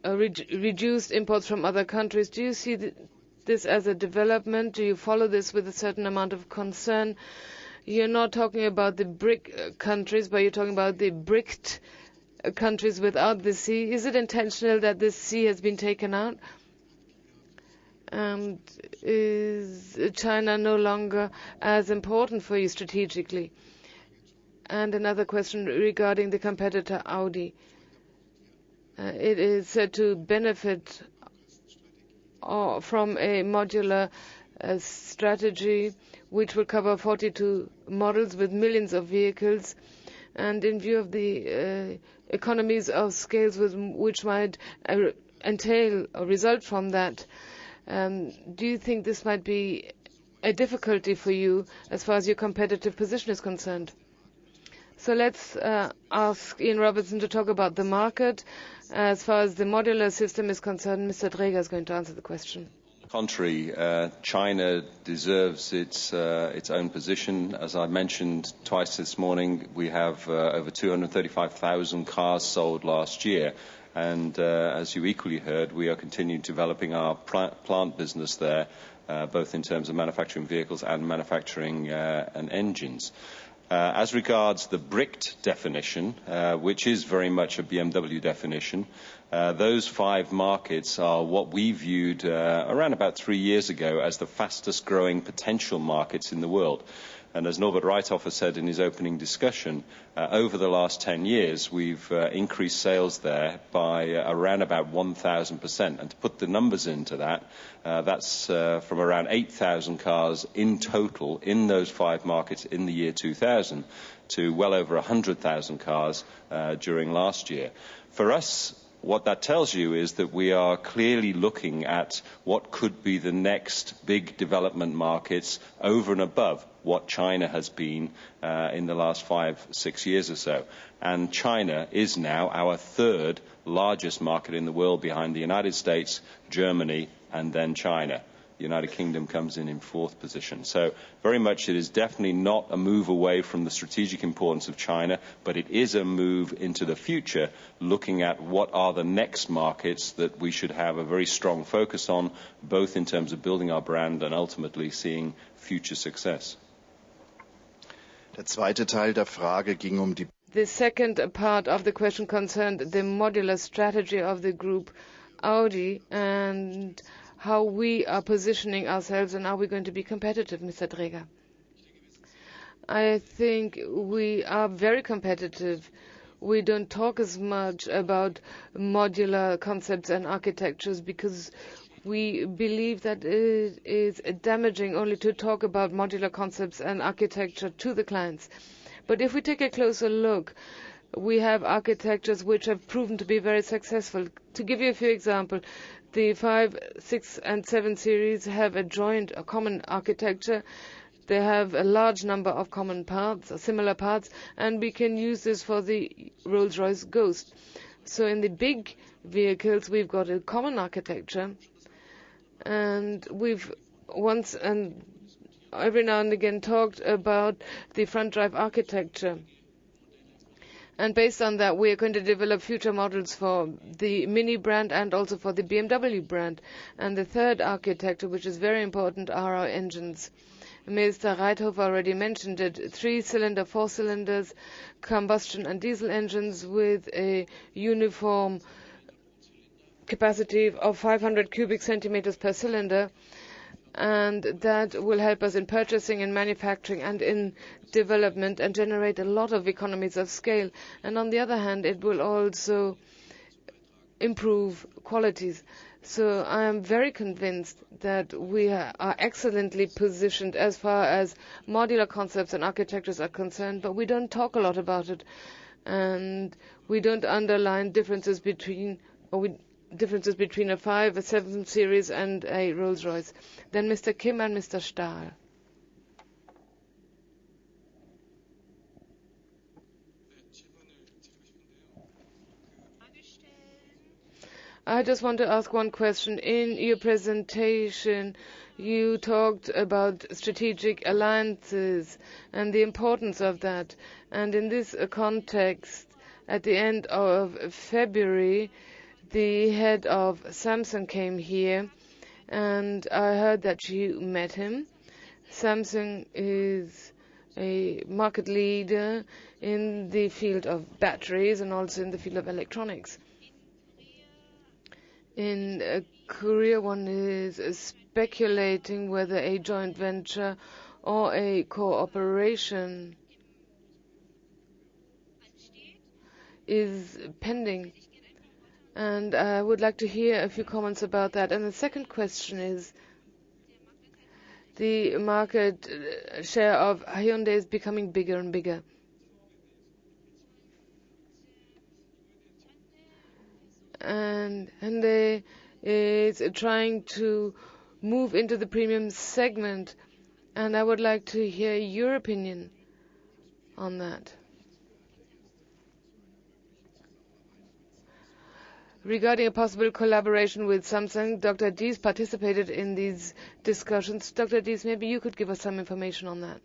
reduced imports from other countries. Do you see this as a development? Do you follow this with a certain amount of concern? You're not talking about the BRIC countries, but you're talking about the BRICed countries without the sea. Is it intentional that this sea has been taken out? And is China no longer as important for you strategically? And another question regarding the competitor Audi. It is said to benefit from a modular strategy which will cover 42 models with millions of vehicles. And in view of the economies of scales which might entail or result from that, do you think this might be a difficulty for you as far as your competitive position is concerned? So let's ask Ian Robertson to talk about the market. As far as the modular system is concerned, Mr. Dreger is going to answer the question. Contrary, China deserves its own position. As I mentioned twice this morning, we have over 235,000 cars sold last year. And as you equally heard, we are continuing developing our plant business there, both in terms of manufacturing vehicles and manufacturing and engines. As regards the BRICed definition, which is very much a BMW definition, those 5 markets are what we viewed around about 3 years ago as the fastest growing potential markets in the world. And as Norbert Reithofer said in his opening discussion, over the last 10 years, we've increased sales there by around about 1,000%. And to put the numbers into that, that's from around 8,000 cars in total in those 5 markets in the year 2000 to well over 100,000 cars during last year. For us, what that tells you is that we are clearly looking at what could be the next big development markets over and above what China has been in the last 5-6 years or so. And China is now our 3rd largest market in the world behind the United States, Germany, and then China. The United Kingdom comes in 4th position. So very much it is definitely not a move away from the strategic importance of China, but it is a move into the future, looking at what are the next markets that we should have a very strong focus on, both in terms of building our brand and ultimately seeing future success. Der zweite Teil der Frage ging die. The second part of the question concerned the modular strategy of the group Audi and how we are positioning ourselves and are we going to be competitive, Mr. Dreger? I think we are very competitive. We don't talk as much about modular concepts and architectures because we believe that it is damaging only to talk about modular concepts and architecture to the clients. But if we take a closer look, we have architectures which have proven to be very successful. To give you a few examples, the 5, 6, and 7 series have a common architecture. They have a large number of common parts, similar parts, and we can use this for the Rolls-Royce Ghost. So in the big vehicles, we've got a common architecture, and we've once and every now and again talked about the front drive architecture. And based on that, we are going to develop future models for the Mini brand and also for the BMW brand. And the third architecture, which is very important, are our engines. Mr. Reithofer already mentioned it. 3-cylinder, 4-cylinders, combustion and diesel engines with a uniform capacity of 500 cubic centimeters per cylinder. And that will help us in purchasing, in manufacturing, and in development, and generate a lot of economies of scale. And on the other hand, it will also improve qualities. So I am very convinced that we are excellently positioned as far as modular concepts and architectures are concerned, but we don't talk a lot about it. and we don't underline differences between a 5, a 7 Series and a Rolls-Royce. Then Mr. Kim and Mr. Stahl. I just want to ask one question. In your presentation, you talked about strategic alliances and the importance of that. And in this context, at the end of February, the head of Samsung came here, and I heard that you met him. Samsung is a market leader in the field of batteries and also in the field of electronics. In Korea, one is speculating whether a joint venture or a cooperation is pending. And I would like to hear a few comments about that. And the second question is, the market share of Hyundai is becoming bigger and bigger. And Hyundai is trying to move into the premium segment, and I would like to hear your opinion on that. Regarding a possible collaboration with Samsung, Dr. Dies participated in these discussions. Dr. Dies, maybe you could give us some information on that.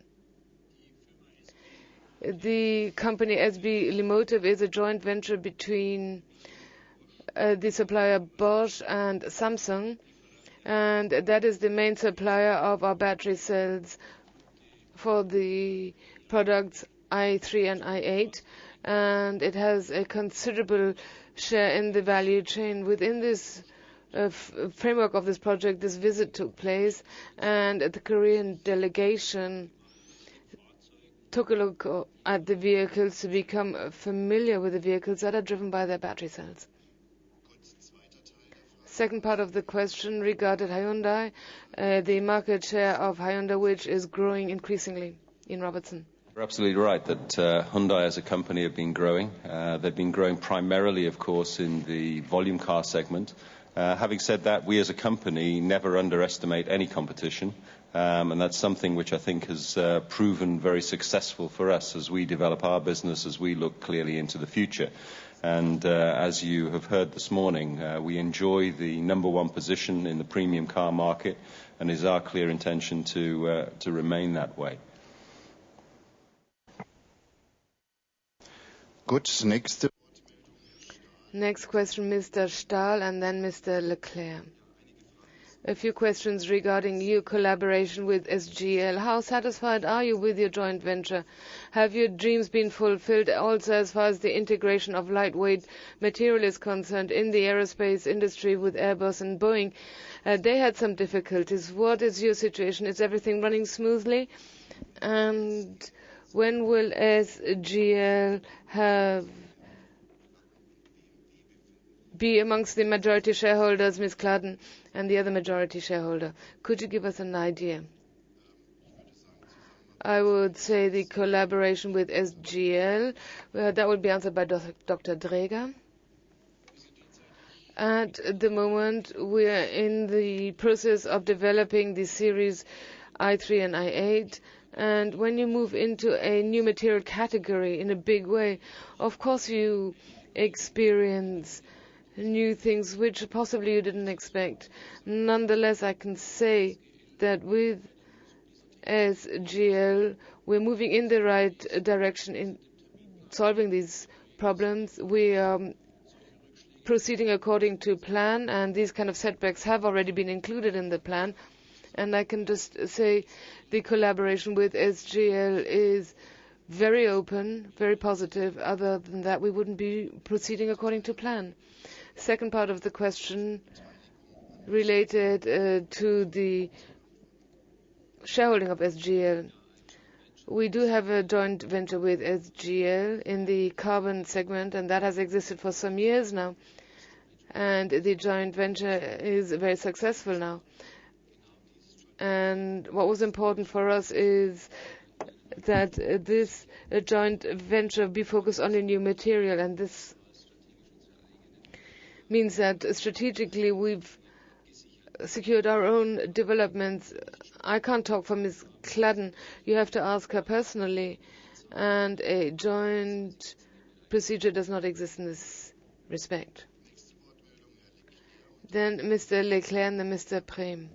The company SB Limotive is a joint venture between the supplier Bosch and Samsung, and that is the main supplier of our battery cells for the products i3 and i8, and it has a considerable share in the value chain. Within this framework of this project, this visit took place, and the Korean delegation took a look at the vehicles to become familiar with the vehicles that are driven by their battery cells. Second part of the question regarded Hyundai, the market share of Hyundai, which is growing increasingly. Ian Robertson. You're absolutely right that Hyundai as a company have been growing. They've been growing primarily, of course, in the volume car segment. Having said that, we as a company never underestimate any competition, and that's something which I think has proven very successful for us as we develop our business, as we look clearly into the future. And as you have heard this morning, we enjoy the number one position in the premium car market, and it is our clear intention to remain that way. Good. Next question, Mr. Stahl, and then Mr. Leclerc. A few questions regarding your collaboration with SGL. How satisfied are you with your joint venture? Have your dreams been fulfilled also as far as the integration of lightweight material is concerned in the aerospace industry with Airbus and Boeing? They had some difficulties. What is your situation? Is everything running smoothly? And when will SGL be amongst the majority shareholders, Ms. Kladen, and the other majority shareholder? Could you give us an idea? I would say the collaboration with SGL, that would be answered by Dr. Dreger. At the moment, we are in the process of developing the series i3 and i8, and when you move into a new material category in a big way, of course you experience new things which possibly you didn't expect. Nonetheless, I can say that with SGL, we're moving in the right direction in solving these problems. We are proceeding according to plan, and these kind of setbacks have already been included in the plan. And I can just say the collaboration with SGL is very open, very positive. Other than that, we wouldn't be proceeding according to plan. Second part of the question related to the shareholding of SGL. We do have a joint venture with SGL in the carbon segment, and that has existed for some years now. And the joint venture is very successful now. And what was important for us is that this joint venture be focused on a new material, and this means that strategically we've secured our own developments. I can't talk for Ms. Cladden. You have to ask her personally, and a joint procedure does not exist in this respect. Then Mr. Leclerc and then Mr. Prem.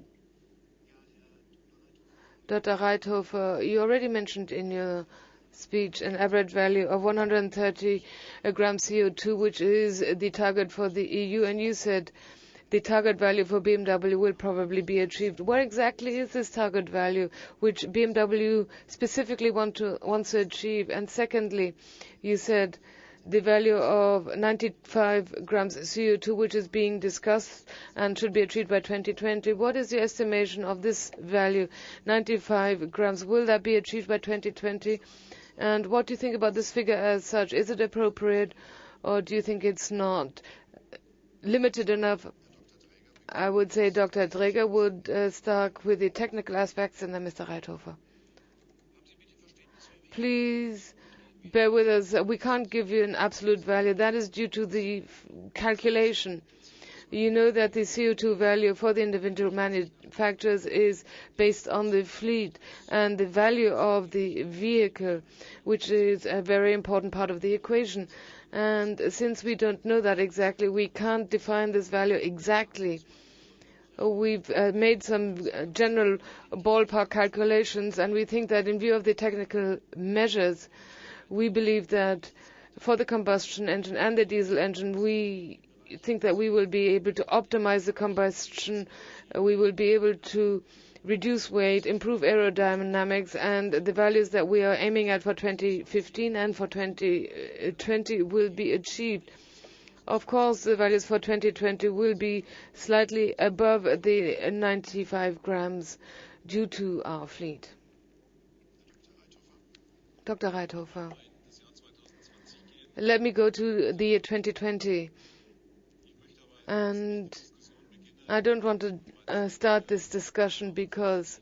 Dr. Reithofer, you already mentioned in your speech an average value of 130 grams CO2, which is the target for the EU, and you said the target value for BMW will probably be achieved. Where exactly is this target value which BMW specifically wants to achieve? And secondly, you said the value of 95 grams CO2, which is being discussed and should be achieved by 2020. What is your estimation of this value, 95 grams? Will that be achieved by 2020? And what do you think about this figure as such? Is it appropriate, or do you think it's not limited enough? I would say Dr. Dreger would start with the technical aspects, and then Mr. Reithofer. Please bear with us. We can't give you an absolute value. That is due to the calculation. You know that the CO2 value for the individual manufacturers is based on the fleet and the value of the vehicle, which is a very important part of the equation. And since we don't know that exactly, we can't define this value exactly. We've made some general ballpark calculations, and we think that in view of the technical measures, we believe that for the combustion engine and the diesel engine, we think that we will be able to optimize the combustion, we will be able to reduce weight, improve aerodynamics, and the values that we are aiming at for 2015 and for 2020 will be achieved. Of course, the values for 2020 will be slightly above the 95 grams due to our fleet. Dr. Reithofer. Let me go to the year 2020. And I don't want to start this discussion because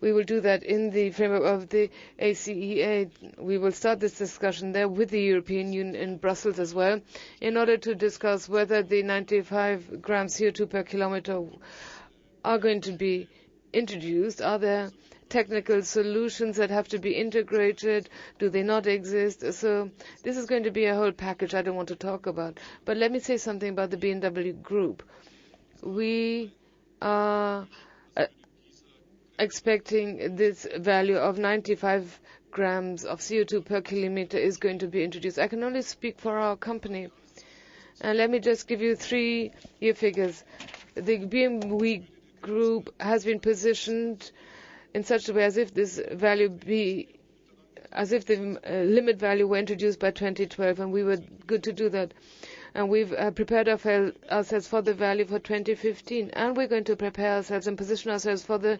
we will do that in the framework of the ACEA. We will start this discussion there with the European Union in Brussels as well, in order to discuss whether the 95 grams CO2 per kilometer are going to be introduced. Are there technical solutions that have to be integrated? Do they not exist? So this is going to be a whole package I don't want to talk about. But let me say something about the BMW Group. We are expecting this value of 95 grams of CO2 per kilometer is going to be introduced. I can only speak for our company. And let me just give you 3-year figures. The BMW Group has been positioned in such a way as if this value as if the limit value were introduced by 2012, and we were good to do that. And we've prepared ourselves for the value for 2015, and we're going to prepare ourselves and position ourselves for the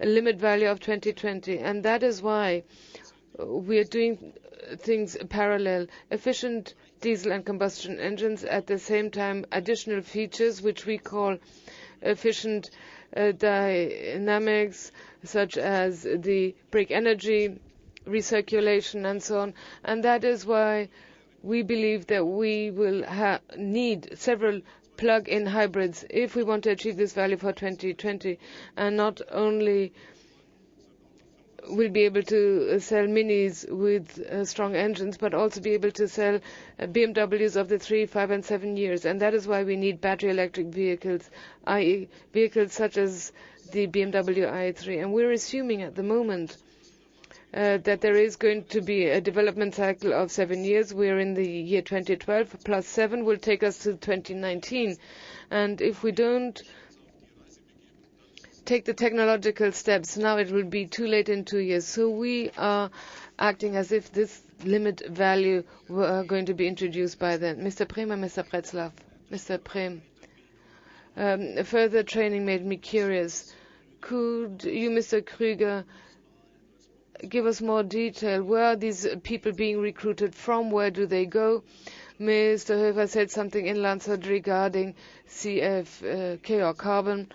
limit value of 2020. And that is why we are doing things parallel. Efficient diesel and combustion engines, at the same time additional features which we call efficient dynamics, such as the brake energy, recirculation, and so on. And that is why we believe that we will need several plug-in hybrids if we want to achieve this value for 2020, and not only will be able to sell minis with strong engines, but also be able to sell BMWs of the 3, 5, and 7 years. And that is why we need battery electric vehicles, i.e. vehicles such as the BMW i3. And we're assuming at the moment that there is going to be a development cycle of 7 years. We're in the year 2012, plus 7 will take us to 2019. And if we don't take the technological steps now, it will be too late in 2 years. So we are acting as if this limit value were going to be introduced by then. Mr. Prem and Mr. Pretzlaff. Mr. Prem. Further training made me curious. Could you, Mr. Krüger, give us more detail? Where are these people being recruited from? Where do they go? Mr. Höfer said something in Landshut regarding CFK or carbon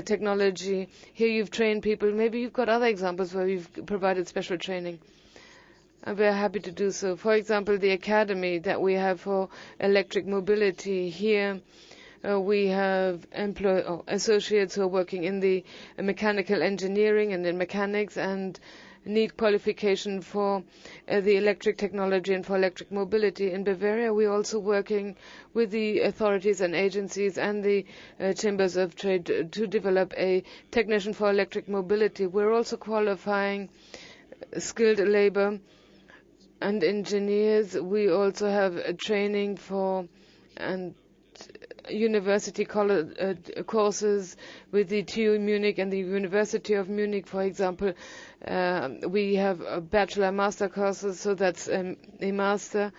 technology. Here you've trained people. Maybe you've got other examples where you've provided special training. And we're happy to do so. For example, the academy that we have for electric mobility. Here we have associates who are working in the mechanical engineering and in mechanics and need qualification for the electric technology and for electric mobility. In Bavaria, we're also working with the authorities and agencies and the chambers of trade to develop a technician for electric mobility. We're also qualifying skilled labor and engineers. We also have training for university courses with the TU Munich and the University of Munich, for example. We have bachelor master courses, so that's a master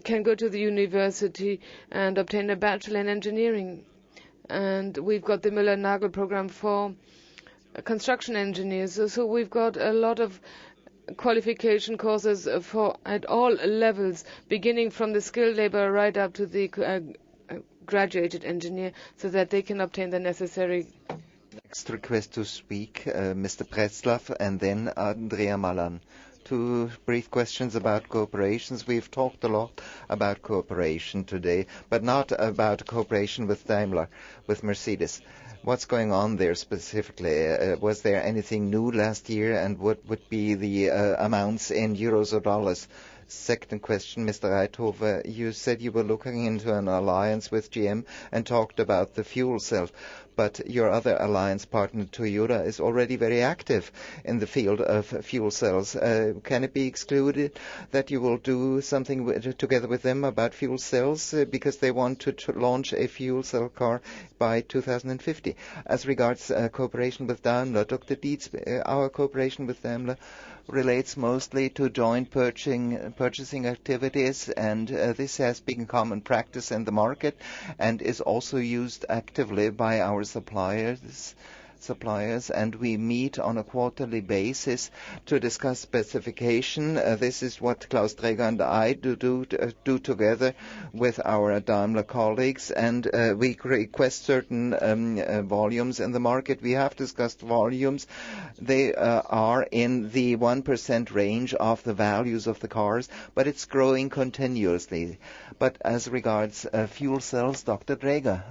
can go to the university and obtain a bachelor in engineering. And we've got the Müller-Nagel program for construction engineers. So we've got a lot of qualification courses for at all levels, beginning from the skilled labor right up to the graduated engineer, so that they can obtain the necessary. Next request to speak, Mr. Pretzlaff and then Andrea Malan. 2 brief questions about cooperations. We've talked a lot about cooperation today, but not about cooperation with Daimler, with Mercedes. What's going on there specifically? Was there anything new last year, and what would be the amounts in euros or dollars? Second question, Mr. Reithofer, you said you were looking into an alliance with GM and talked about the fuel cell, but your other alliance partner, Toyota, is already very active in the field of fuel cells. Can it be excluded that you will do something together with them about fuel cells because they want to launch a fuel cell car by 2050? As regards cooperation with Daimler, Dr. Dietz, our cooperation with Daimler relates mostly to joint purchasing activities, and this has been common practice in the market and is also used actively by our suppliers, and we meet on a quarterly basis to discuss specification. This is what Klaus Träger and I do together with our Daimler colleagues, and we request certain volumes in the market. We have discussed volumes. They are in the 1% range of the values of the cars, but it's growing continuously. But as regards fuel cells, Dr. Träger.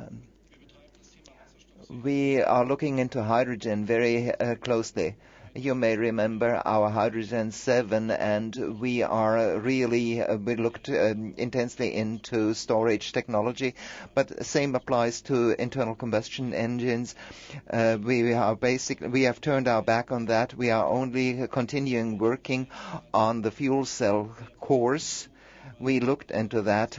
We are looking into hydrogen very closely. You may remember our Hydrogen 7, and we looked intensely into storage technology, but the same applies to internal combustion engines. We have turned our back on that. We are only continuing working on the fuel cell course. We looked into that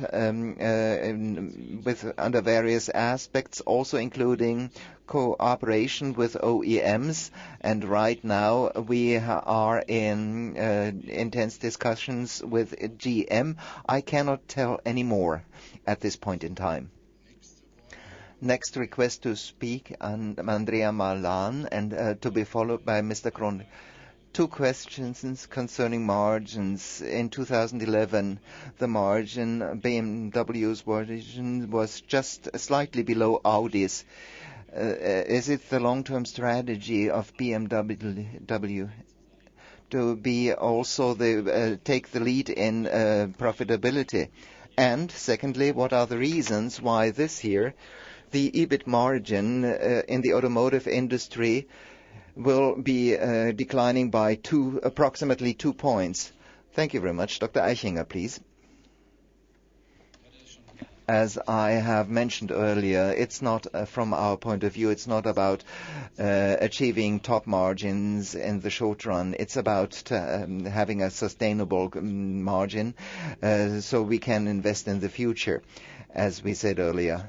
under various aspects, also including cooperation with OEMs, and right now we are in intense discussions with GM. I cannot tell any more at this point in time. Next request to speak, Andrea Malan, and to be followed by Mr. Kron. 2 questions concerning margins. In 2011, the margin, BMW's margin, was just slightly below Audi's. Is it the long-term strategy of BMW to be also take the lead in profitability? And secondly, what are the reasons why this year the EBIT margin in the automotive industry will be declining by approximately 2 points? Thank you very much. Dr. Eichinger, please. As I have mentioned earlier, it's not, from our point of view, it's not about achieving top margins in the short run. It's about having a sustainable margin so we can invest in the future, as we said earlier.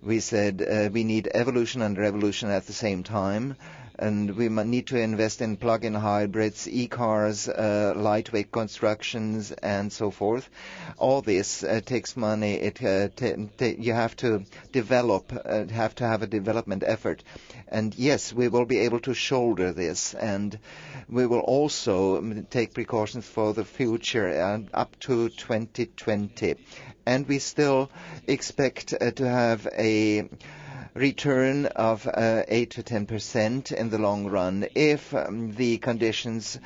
We said we need evolution and revolution at the same time. and we need to invest in plug-in hybrids, e-cars, lightweight constructions, and so forth. All this takes money. You have to develop, have to have a development effort. And yes, we will be able to shoulder this, and we will also take precautions for the future up to 2020. And we still expect to have a return of 8 to 10% in the long run if the conditions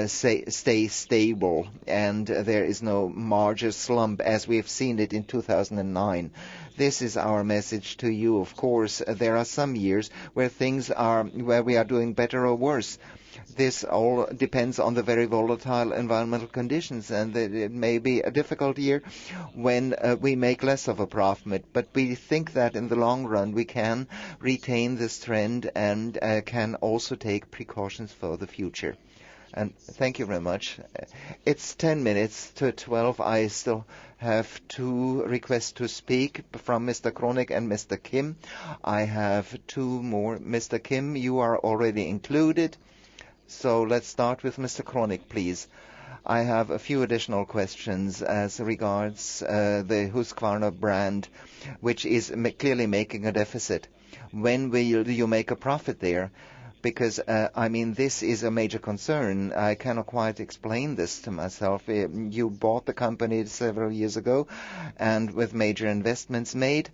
stay stable and there is no major slump as we have seen it in 2009. This is our message to you. Of course, there are some years where where we are doing better or worse. This all depends on the very volatile environmental conditions, and it may be a difficult year when we make less of a profit. But we think that in the long run we can retain this trend and can also take precautions for the future. And thank you very much. It's 10 minutes to 12. I still have 2 requests to speak from Mr. Kronig and Mr. Kim. I have 2 more. Mr. Kim, you are already included. So let's start with Mr. Kronig, please. I have a few additional questions as regards the Husqvarna brand, which is clearly making a deficit. When will you make a profit there? Because, this is a major concern. I cannot quite explain this to myself. You bought the company several years ago, and with major investments made,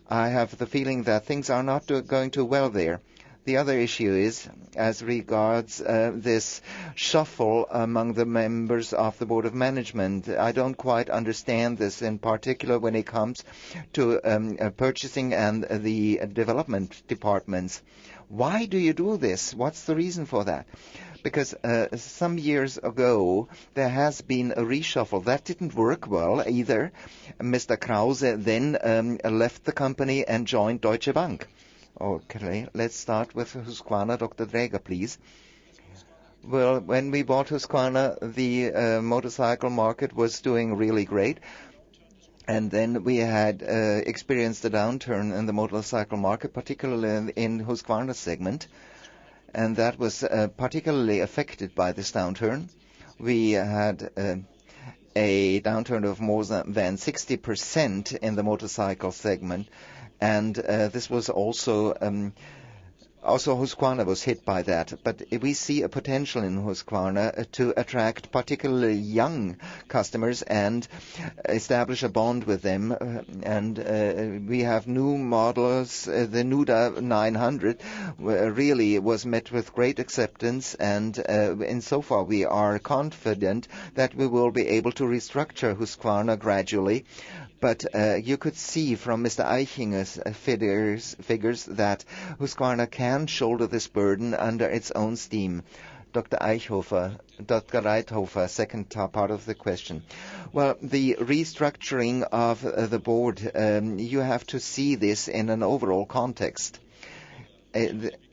I have the feeling that things are not going too well there. The other issue is, as regards this shuffle among the members of the Board of Management. I don't quite understand this, in particular when it comes to purchasing and the development departments. Why do you do this? What's the reason for that? Because some years ago there has been a reshuffle. That didn't work well either. Mr. Krause then left the company and joined Deutsche Bank. Okay, let's start with Husqvarna. Dr. Dräger, please. Well, when we bought Husqvarna, the motorcycle market was doing really great. And then we had experienced a downturn in the motorcycle market, particularly in Husqvarna segment. And that was particularly affected by this downturn. We had a downturn of more than 60% in the motorcycle segment. And this was also Husqvarna was hit by that. But we see a potential in Husqvarna to attract particularly young customers and establish a bond with them. And we have new models. The Nuda 900 really was met with great acceptance. And so far we are confident that we will be able to restructure Husqvarna gradually. But you could see from Mr. Eichinger's figures that Husqvarna can shoulder this burden under its own steam. Dr. Reithofer, second part of the question. Well, the restructuring of the board, you have to see this in an overall context.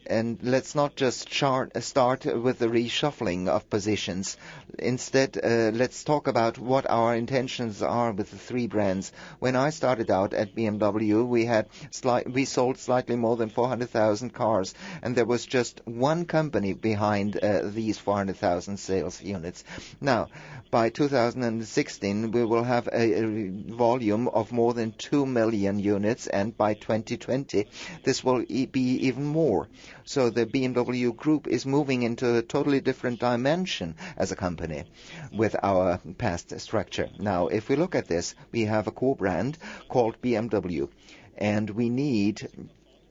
And let's not just start with the reshuffling of positions. Instead, let's talk about what our intentions are with the 3 brands. When I started out at BMW, we sold slightly more than 400,000 cars, and there was just one company behind these 400,000 sales units. Now, by 2016, we will have a volume of more than 2 million units, and by 2020, this will be even more. So the BMW Group is moving into a totally different dimension as a company with our past structure. Now, if we look at this, we have a core brand called BMW, and we need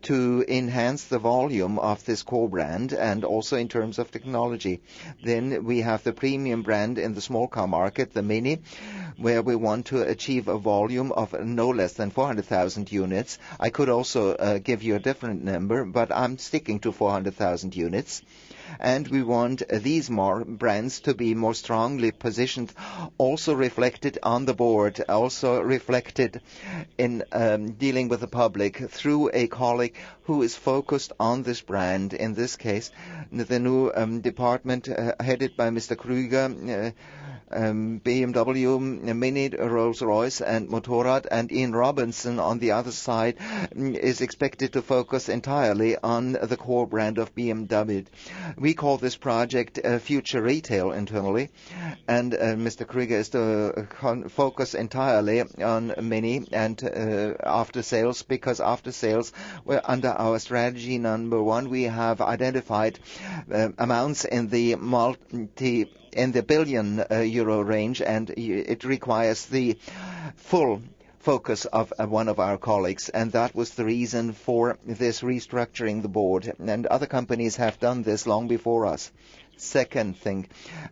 to enhance the volume of this core brand and also in terms of technology. Then we have the premium brand in the small car market, the Mini, where we want to achieve a volume of no less than 400,000 units. I could also give you a different number, but I'm sticking to 400,000 units. And we want these more brands to be more strongly positioned, also reflected on the board, also reflected in dealing with the public through a colleague who is focused on this brand. In this case, the new department headed by Mr. Krüger BMW, Mini, Rolls-Royce and Motorrad, and Ian Robinson on the other side is expected to focus entirely on the core brand of BMW. We call this project Future Retail internally, and Mr. Krieger is to focus entirely on Mini and after sales, because after sales, we're under our strategy number 1, we have identified amounts in the billion euro range, and it requires the full focus of one of our colleagues, and that was the reason for this restructuring the board, and other companies have done this long before us. Second thing,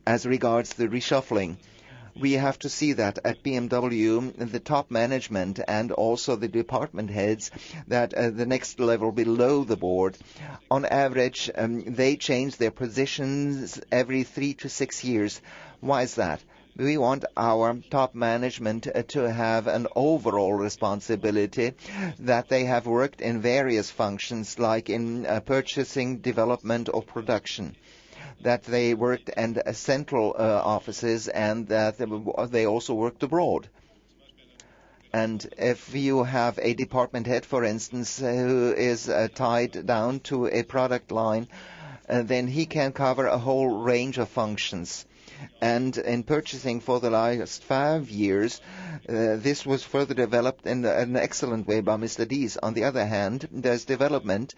as regards the reshuffling, we have to see that at BMW, the top management and also the department heads, that the next level below the board, on average, they change their positions every 3 to 6 years. Why is that? We want our top management to have an overall responsibility, that they have worked in various functions like in purchasing, development or production, that they worked in central offices, and that they also worked abroad. And if you have a department head, for instance, who is tied down to a product line, then he can cover a whole range of functions. And in purchasing for the last 5 years, this was further developed in an excellent way by Mr. Dies. On the other hand, there's development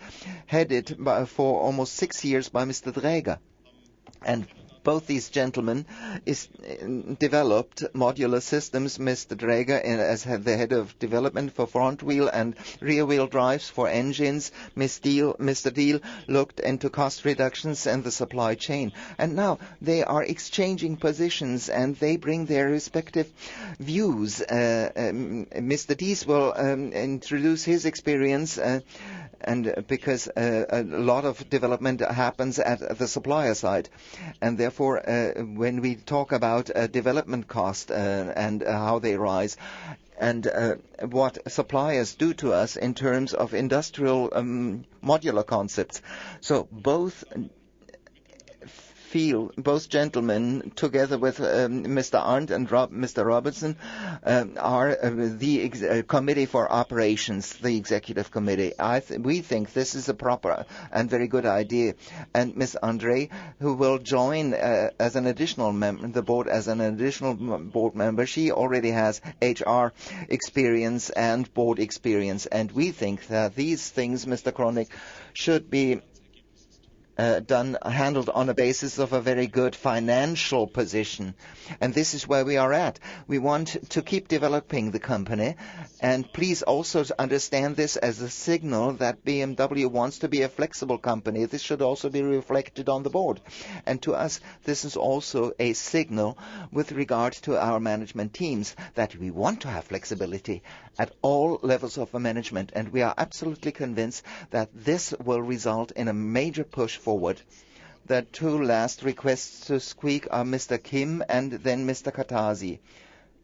headed for almost 6 years by Mr. Dräger. And both these gentlemen developed modular systems. Mr. Dräger as the head of development for front wheel and rear wheel drives for engines. Mr. Deal looked into cost reductions and the supply chain. And now they are exchanging positions and they bring their respective views. Mr. Dies will introduce his experience and because a lot of development happens at the supplier side, and therefore when we talk about development cost and how they rise and what suppliers do to us in terms of industrial modular concepts, so both gentlemen, together with Mr. Arndt and Mr. Robertson, are the committee for operations, the executive committee. We think this is a proper and very good idea. And Ms. Andre, who will join as an additional member, the board as an additional board member, she already has HR experience and board experience. And we think that these things, Mr. Kronig, should be handled on a basis of a very good financial position. And this is where we are at. We want to keep developing the company. And please also understand this as a signal that BMW wants to be a flexible company. This should also be reflected on the board. And to us, this is also a signal with regard to our management teams that we want to have flexibility at all levels of management. And we are absolutely convinced that this will result in a major push forward. The two last requests to speak are Mr. Kim and then Mr. Katasi.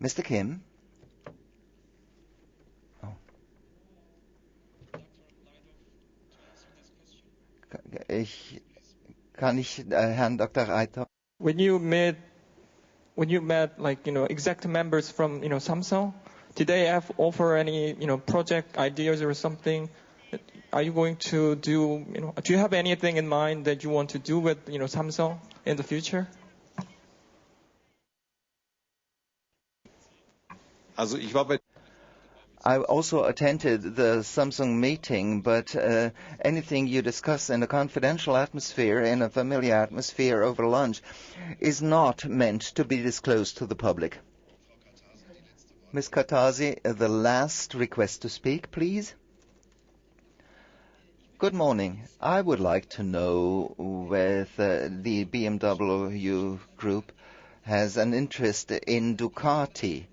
Mr. Kim? Oh. Kann ich Herrn Dr. Reiter? When you met exec members from Samsung, did they offer any project ideas or something? Are you going to do you have anything in mind that you want to do with Samsung in the future? I also attended the Samsung meeting, but anything you discuss in a confidential atmosphere, in a familiar atmosphere over lunch, is not meant to be disclosed to the public. Ms. Katasi, the last request to speak, please. Good morning. I would like to know whether the BMW Group has an interest in Ducati.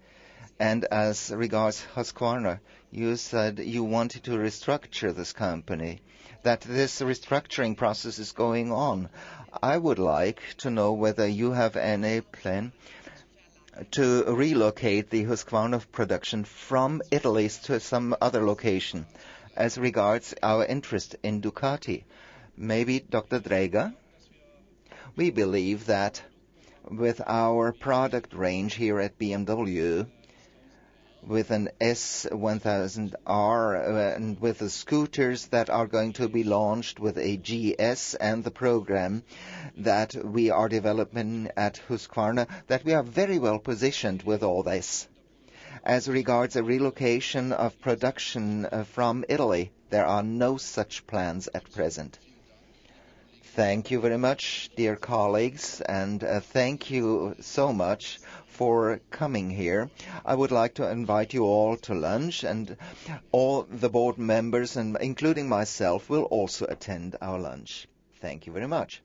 And as regards Husqvarna, you said you wanted to restructure this company, that this restructuring process is going on. I would like to know whether you have any plan to relocate the Husqvarna production from Italy to some other location. As regards our interest in Ducati, maybe Dr. Dräger? We believe that with our product range here at BMW, with an S1000R and with the scooters that are going to be launched with a GS and the program that we are developing at Husqvarna, that we are very well positioned with all this. As regards a relocation of production from Italy, there are no such plans at present. Thank you very much, dear colleagues, and thank you so much for coming here. I would like to invite you all to lunch, and all the board members, and including myself, will also attend our lunch. Thank you very much.